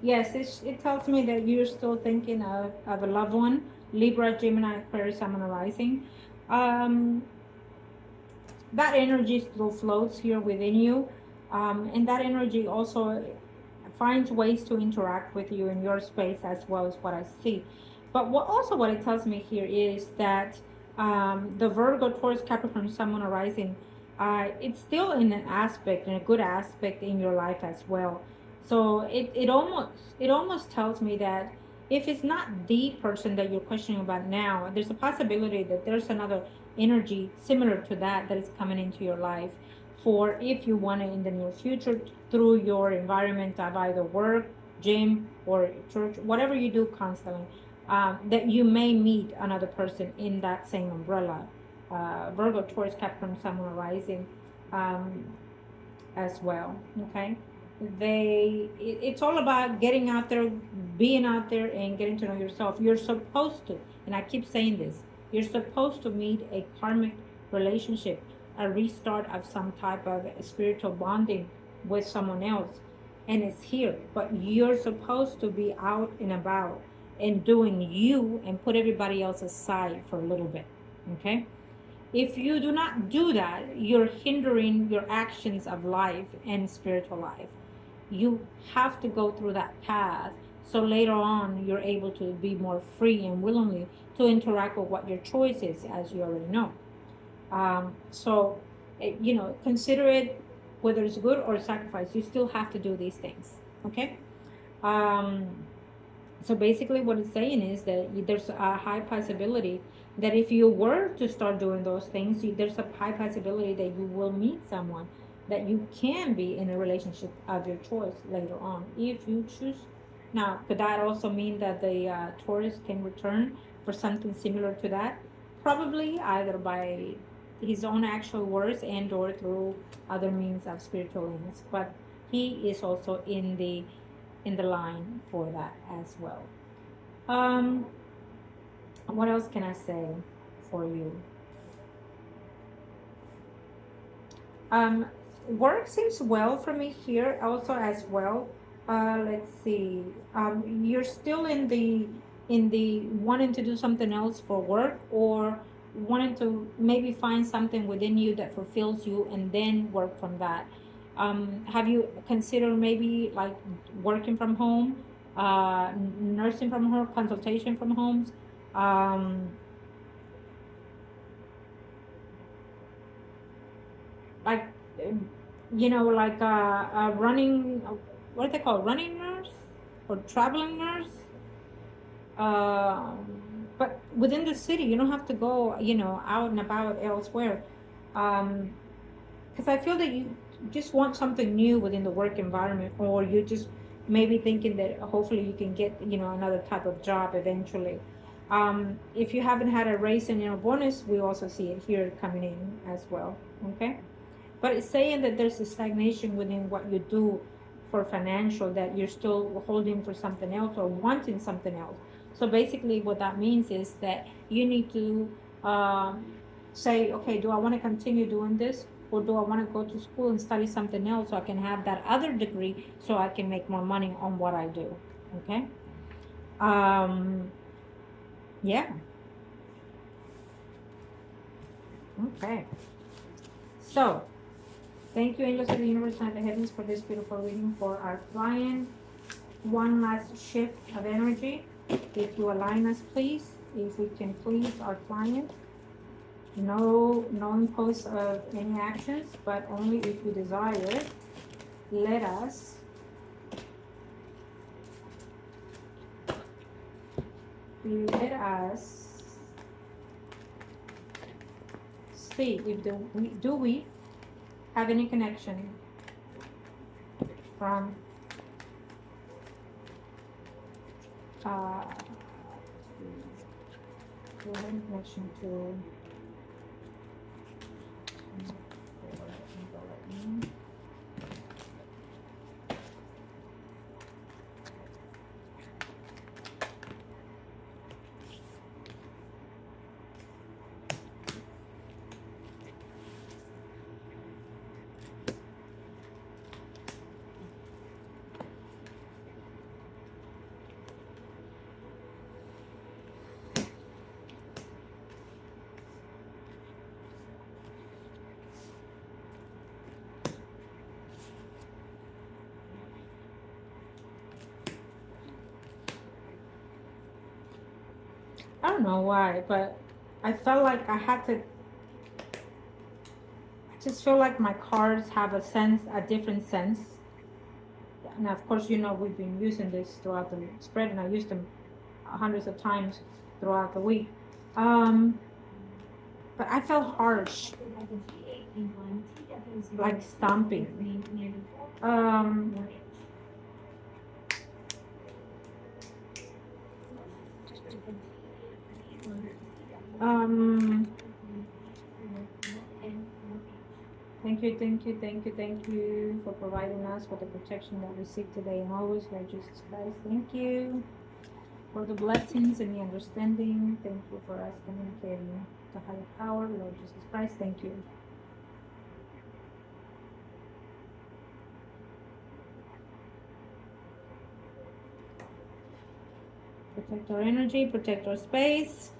Yes, it tells me that you're still thinking of a loved one. Libra, Gemini, Aquarius, Sun, and Rising. Um, that energy still floats here within you. And that energy also finds ways to interact with you in your space as well, as what I see. But what it tells me here is that the Virgo, Taurus, Capricorn, Sun, Moon, Rising, it's still in an aspect, in a good aspect in your life as well. So it almost tells me that if it's not the person that you're questioning about now, there's a possibility that there's another energy similar to that is coming into your life for if you want it in the near future through your environment of either work, gym, or church, whatever you do constantly, that you may meet another person in that same umbrella. Virgo, Taurus, Capricorn, Sun, Moon, Rising, um, as well. Okay, it's all about getting out there, being out there, and getting to know yourself. You're supposed to, and I keep saying this, you're supposed to meet a karmic relationship, a restart of some type of spiritual bonding with someone else, and it's here. But you're supposed to be out and about and doing you, and put everybody else aside for a little bit. Okay, if you do not do that, you're hindering your actions of life and spiritual life. You have to go through that path, so later on you're able to be more free and willingly to interact with what your choice is, as you already know. So consider it, whether it's good or sacrifice. You still have to do these things. Okay. Um, so basically, what it's saying is that there's a high possibility that if you were to start doing those things, there's a high possibility that you will meet someone that you can be in a relationship of your choice later on if you choose. Now, could that also mean that the Taurus can return for something similar to that? Probably either by his own actual words and or through other means of spiritual means. But he is also in the line for that as well. Um, what else can I say for you? Um, Work seems well for me here also as well. Let's see. You're still in the wanting to do something else for work, or wanting to maybe find something within you that fulfills you and then work from that. Have you considered maybe like working from home, nursing from home, consultation from homes? Um, like you know, like a running, what are they called, running nurse or traveling nurse. But within the city, you don't have to go, you know, out and about elsewhere. Um, because I feel that you just want something new within the work environment, or you just maybe thinking that hopefully you can get, you know, another type of job eventually. If you haven't had a raise in your bonus, we also see it here coming in as well. Okay, but it's saying that there's a stagnation within what you do for financial, that you're still holding for something else or wanting something else. So basically what that means is that you need to um, say, okay, do I want to continue doing this, or do I want to go to school and study something else so I can have that other degree so I can make more money on what I do. Okay. um yeah. Okay, so thank you, angels of the universe and the heavens, for this beautiful reading for our client. One last shift of energy. If you align us, please. If we can please our client. No impose of any actions, but only if you desire. Let us see if do we have any connection from connection to I don't know why, but I felt like I had to. I just feel like my cards have a sense, a different sense. And of course, you know, we've been using this throughout the spread, and I used them hundreds of times throughout the week. But I felt harsh, like stomping. Thank you for providing us with the protection that we seek today and always, Lord Jesus Christ. Thank you for the blessings and the understanding. Thank you for us communicating to higher power, Lord Jesus Christ. Thank you. Protect our energy, protect our space.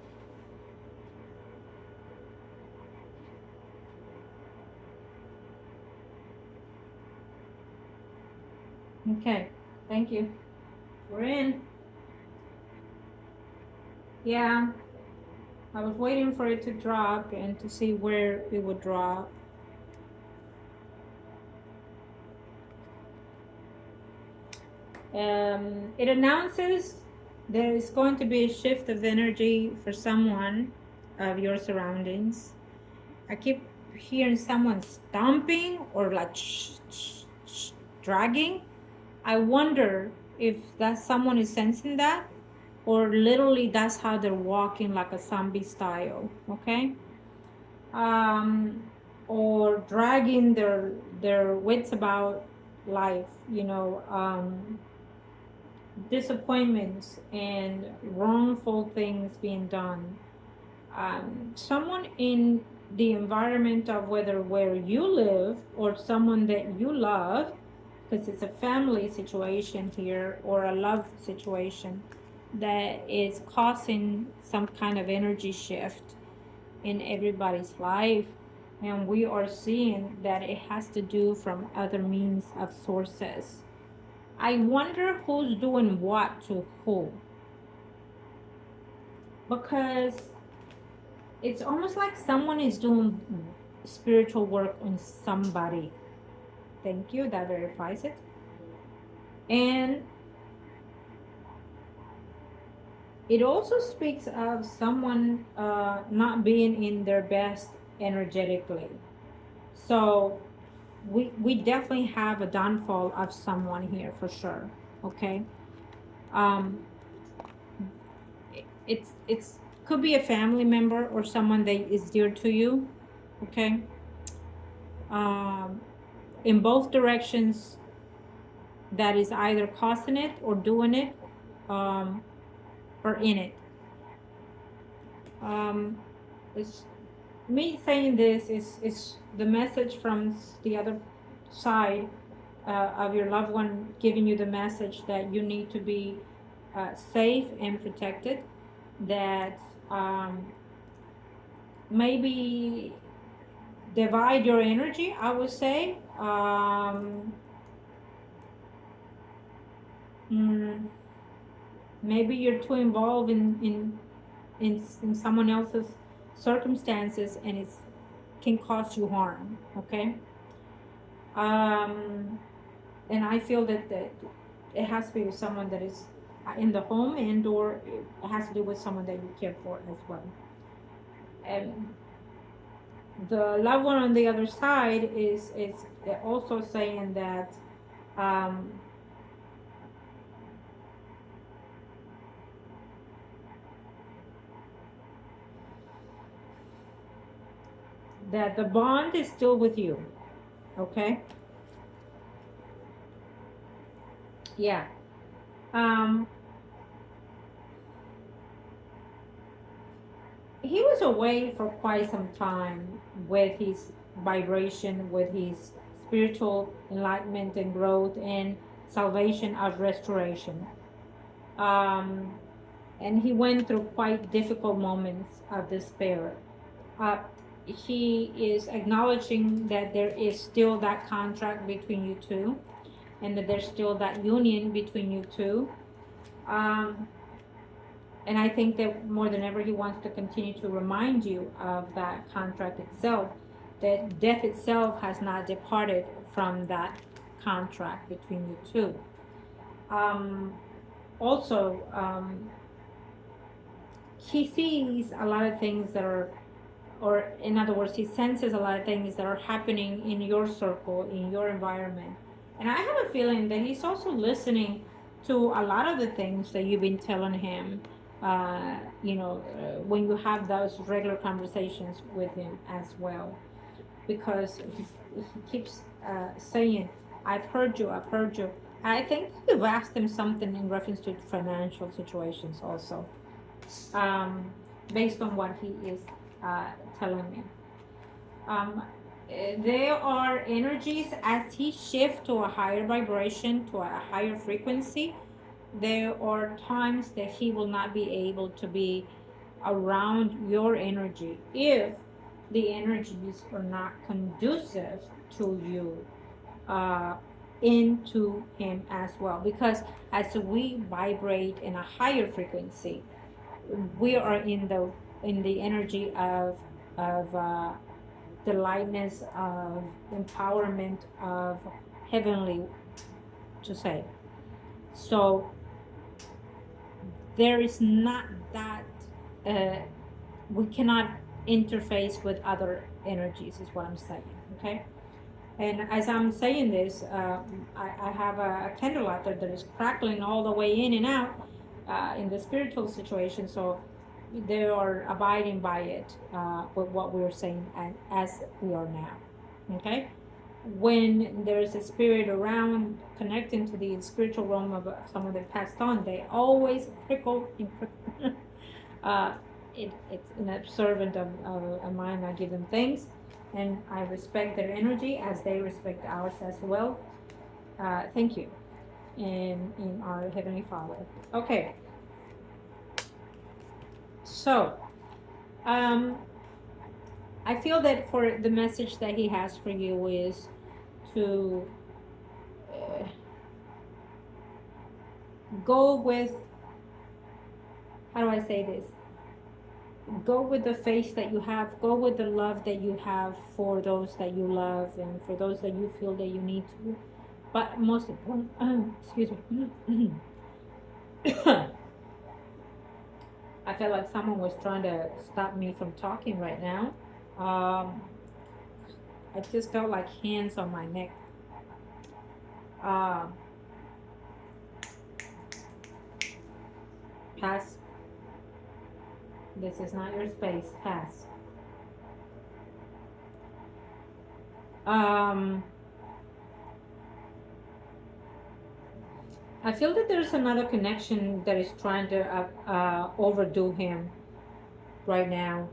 Okay, thank you. We're in. Yeah, I was waiting for it to drop and to see where it would drop. It announces there is going to be a shift of energy for someone of your surroundings. I keep hearing someone stomping or like dragging. I wonder if that someone is sensing that, or literally that's how they're walking, like a zombie style. Okay. Or dragging their wits about life, you know, disappointments and wrongful things being done. Someone in the environment of where you live or someone that you love, because it's a family situation here or a love situation, that is causing some kind of energy shift in everybody's life. And we are seeing that it has to do from other means of sources. I wonder who's doing what to who, because it's almost like someone is doing spiritual work on somebody. Thank you. That verifies it. And it also speaks of someone not being in their best energetically. So we definitely have a downfall of someone here for sure. Okay. Um, it's could be a family member or someone that is dear to you. Okay. Um, in both directions, that is either causing it or doing it, um, or in it. Um, it's me saying this is the message from the other side of your loved one giving you the message that you need to be safe and protected. That maybe divide your energy, I would say. Mm, maybe you're too involved in someone else's circumstances, and it can cause you harm. Okay. um, and I feel that it has to be with someone that is in the home, and or it has to do with someone that you care for as well. And the loved one on the other side is also saying that um, that the bond is still with you. Okay. Yeah. um, he was away for quite some time with his vibration, with his spiritual enlightenment and growth and salvation of restoration. Um, and he went through quite difficult moments of despair. Uh, he is acknowledging that there is still that contract between you two, and that there's still that union between you two. Um, and I think that more than ever, he wants to continue to remind you of that contract itself, that death itself has not departed from that contract between you two. Um, also, he sees a lot of things that are, or in other words, he senses a lot of things that are happening in your circle, in your environment. And I have a feeling that he's also listening to a lot of the things that you've been telling him, when you have those regular conversations with him as well. Because he keeps saying, I've heard you, I've heard you. I think you've asked him something in reference to financial situations also, um, based on what he is uh, telling me. Um, there are energies as he shifts to a higher vibration, to a higher frequency. There are times that he will not be able to be around your energy if the energies are not conducive to you, uh, into him as well. Because as we vibrate in a higher frequency, we are in the energy of the lightness, of empowerment, of heavenly, to say. So there is not that uh, we cannot interface with other energies, is what I'm saying. Okay. And as I'm saying this, I have a candle out there that is crackling all the way in and out in the spiritual situation. So they are abiding by it, with what we're saying, and as we are now. Okay. When there's a spirit around connecting to the spiritual realm of someone that passed on, they always prickle and prickle. uh, it's an observant of mine. I give them things, and I respect their energy as they respect ours as well. Thank you, in our Heavenly Father. Okay, so I feel that for the message that he has for you is to go with, how do I say this? go with the faith that you have, go with the love that you have for those that you love and for those that you feel that you need to. But most important, excuse me. I felt like someone was trying to stop me from talking right now. Um, I just felt like hands on my neck. Uh, Pass. This is not your space. Pass. I feel that there's another connection that is trying to overdo him right now.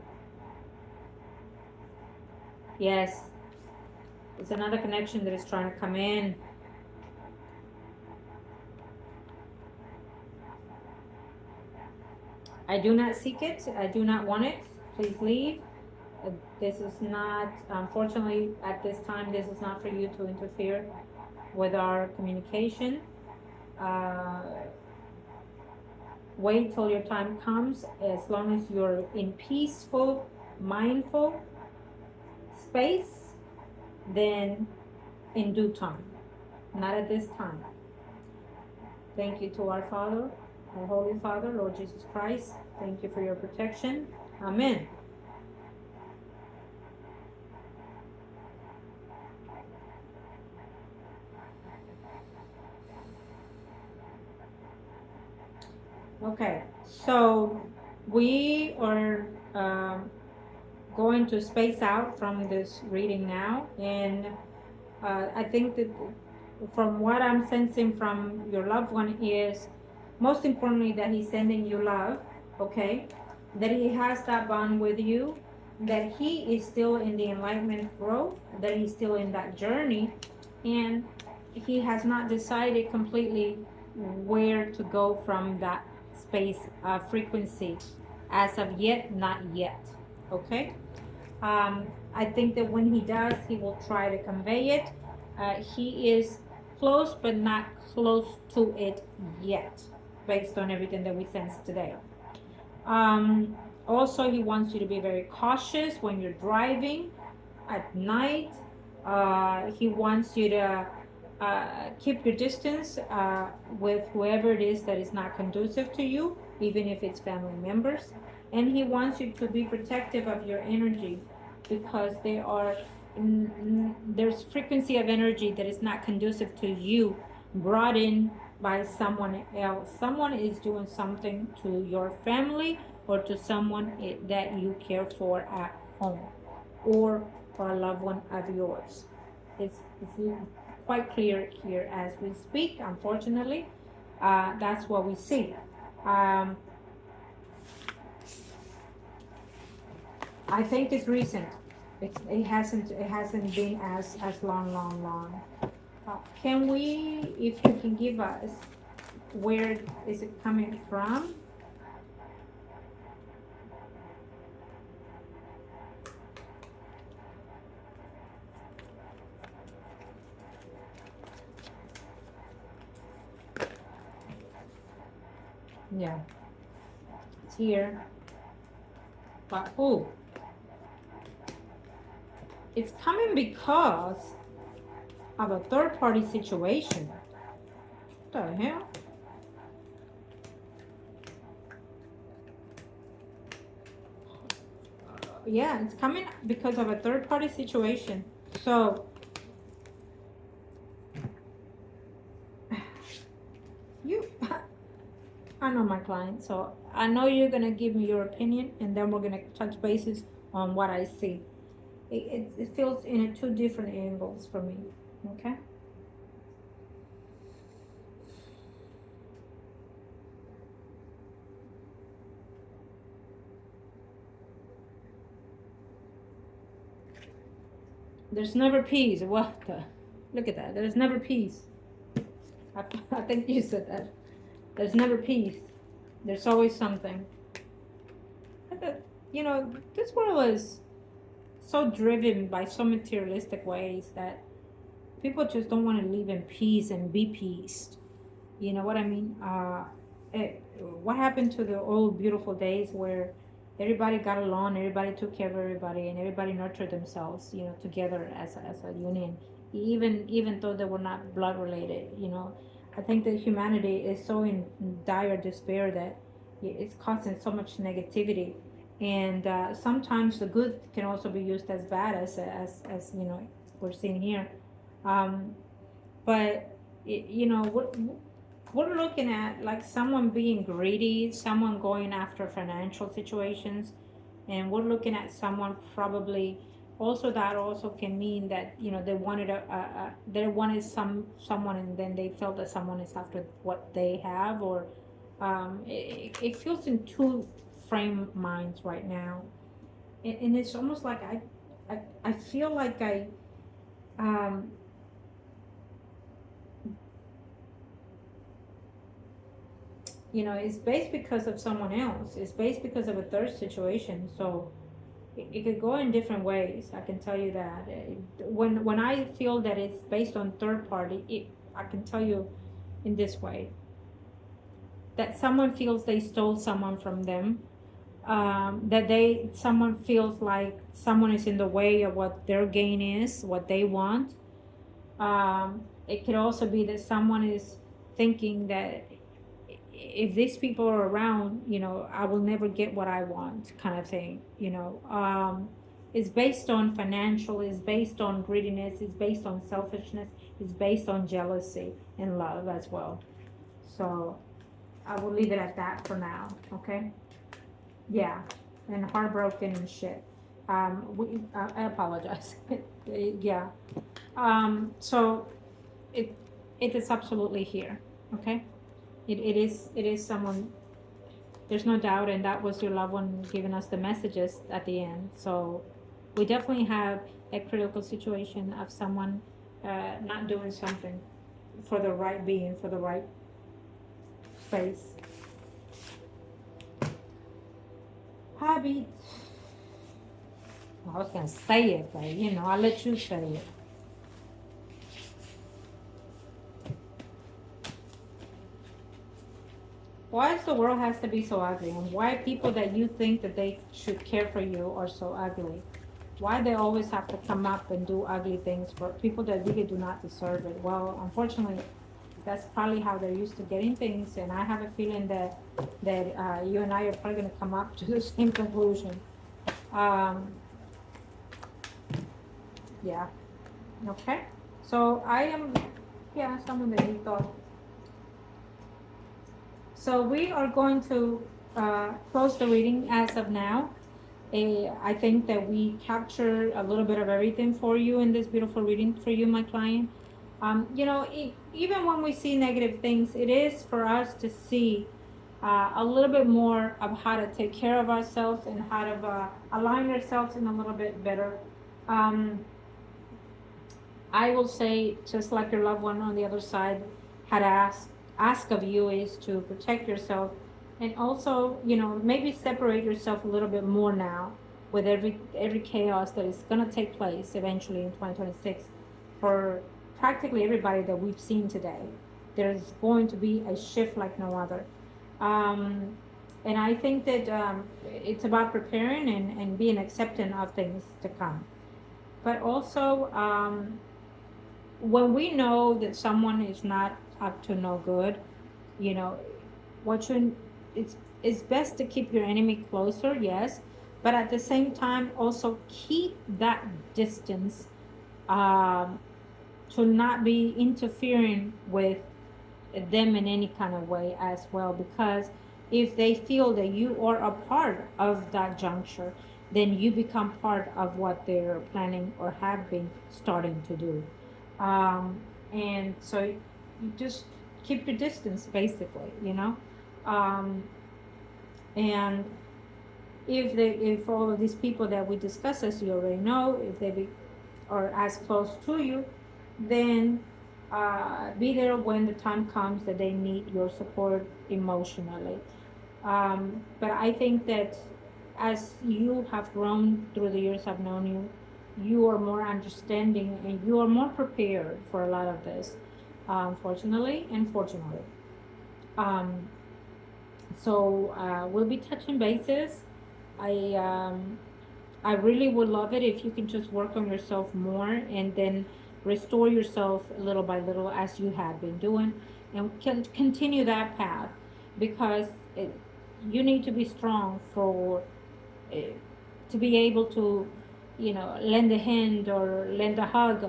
Yes, it's another connection that is trying to come in. I do not seek it. I do not want it. Please leave. This is not, unfortunately, at this time, this is not for you to interfere with our communication. Wait till your time comes. As long as you're in peaceful, mindful space, then in due time. Not at this time. Thank you to our Father, our Holy Father, Lord Jesus Christ. Thank you for your protection. Amen. Okay, so we are going to space out from this reading now, and I think that from what I'm sensing from your loved one is most importantly that he's sending you love, okay, that he has that bond with you, that he is still in the enlightenment growth, that he's still in that journey, and he has not decided completely where to go from that space frequency as of yet, not yet, okay. I think that when he does, he will try to convey it. He is close but not close to it yet, based on everything that we sense today. Also, he wants you to be very cautious when you're driving at night. He wants you to keep your distance with whoever it is that is not conducive to you, even if it's family members. And he wants you to be protective of your energy, because there's frequency of energy that is not conducive to you, brought in by someone else. Someone is doing something to your family or to someone that you care for at home, or a loved one of yours. It's quite clear here as we speak, unfortunately. That's what we see. I think it's recent. It hasn't been as long. Can we, if you can give us, where is it coming from? Yeah, it's here. But it's coming because of a third-party situation. What the hell? Yeah, it's coming because of a third-party situation. So I know my client, so I know you're gonna give me your opinion, and then we're gonna touch bases on what I see. It feels in two different angles for me. Okay. There's never peace. What the? Look at that. There's never peace. I think you said that. There's never peace. There's always something. You know, this world is so driven by so materialistic ways that people just don't want to live in peace and be peaced. You know what I mean? What happened to the old beautiful days where everybody got along, everybody took care of everybody, and everybody nurtured themselves, together as a union, even though they were not blood related. I think that humanity is so in dire despair that it's causing so much negativity, and sometimes the good can also be used as bad, as we're seeing here. Um, but we're looking at like someone being greedy, someone going after financial situations, and we're looking at someone probably also that also can mean that they wanted they wanted someone, and then they felt that someone is after what they have, or it feels in two frame minds right now, and it's almost like I feel like um it's based because of someone else. It's based because of a third situation. So it could go in different ways. I can tell you that. When I feel that it's based on third party, I can tell you in this way that someone feels they stole someone from them. That someone feels like someone is in the way of what their gain is, what they want. It could also be that someone is thinking that if these people are around, I will never get what I want, kind of thing. It's based on financial, it's based on greediness, it's based on selfishness, it's based on jealousy and love as well. So I will leave it at that for now. Okay. Yeah. And heartbroken and shit. I apologize. Yeah. So it it is absolutely here. Okay. It is someone, there's no doubt, and that was your loved one giving us the messages at the end. So we definitely have a critical situation of someone not doing something for the right being, for the right space. Hobby. I was gonna say it, but I'll let you say it. Why does the world has to be so ugly? And why people that you think that they should care for you are so ugly? Why they always have to come up and do ugly things for people that really do not deserve it? Well, unfortunately, that's probably how they're used to getting things, and I have a feeling that you and I are probably going to come up to the same conclusion. Um, yeah. Okay. So I am, yeah, someone that you thought. So we are going to close the reading as of now. I think that we captured a little bit of everything for you in this beautiful reading for you, my client. Even when we see negative things, it is for us to see a little bit more of how to take care of ourselves and how to align ourselves in a little bit better. Um, I will say, just like your loved one on the other side had ask of you, is to protect yourself, and also maybe separate yourself a little bit more now with every chaos that is going to take place eventually in 2026 for practically everybody that we've seen today. There's going to be a shift like no other. And I think that it's about preparing and being accepting of things to come. But also, when we know that someone is not up to no good, you know, what you it's best to keep your enemy closer, yes, but at the same time also keep that distance, um, to not be interfering with them in any kind of way as well, because if they feel that you are a part of that juncture, then you become part of what they're planning or have been starting to do. And so you just keep your distance, basically, um, and if all of these people that we discuss, as you already know, if are as close to you, then be there when the time comes that they need your support emotionally. But I think that as you have grown through the years I've known you, you are more understanding and you are more prepared for a lot of this, fortunately and fortunately. Um, so we'll be touching bases I I really would love it if you can just work on yourself more and then restore yourself little by little as you have been doing, and can continue that path, because it, you need to be strong for uh, to be able to, lend a hand or lend a hug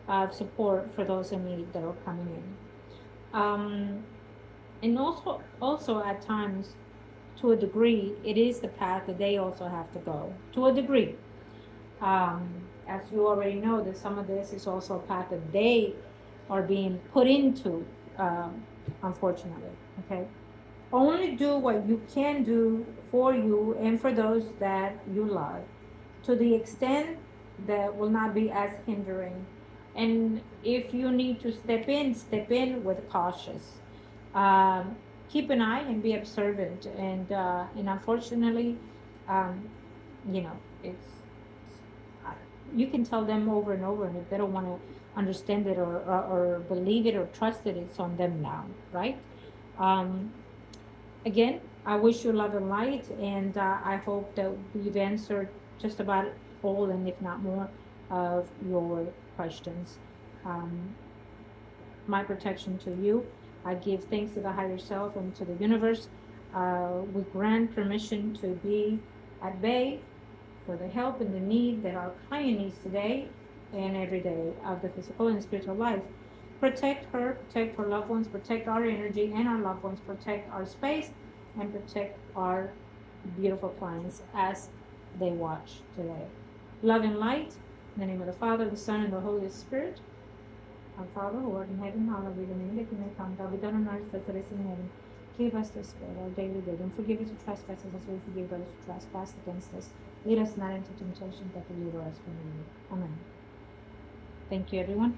of support for those in need that are coming in. And also at times, to a degree, it is the path that they also have to go to a degree. um, as you already know, that some of this is also a path that they are being put into, unfortunately. Okay, only do what you can do for you and for those that you love, to the extent that will not be as hindering. And if you need to step in with cautious. Um, Keep an eye and be observant. And unfortunately, um, it's you can tell them over and over, and if they don't want to understand it or believe it or trust it, it's on them now, right? Um, Again, I wish you love and light, and I hope that we've answered just about all, and if not more, of your questions. Um, my protection to you. I give thanks to the higher self and to the universe. We grant permission to be at bay for the help and the need that our client needs today and every day of the physical and spiritual life. Protect her loved ones, protect our energy and our loved ones, protect our space, and protect our beautiful clients as they watch today. Love and light, in the name of the Father, the Son, and the Holy Spirit. Our Father who art in heaven, hallowed be your name. Thy kingdom come, thy will be done on earth as it is in heaven. Give us this day our daily bread, and forgive us our trespasses as we forgive those who trespass against us. Lead us not into temptation, but deliver us from evil. Amen. Thank you, everyone.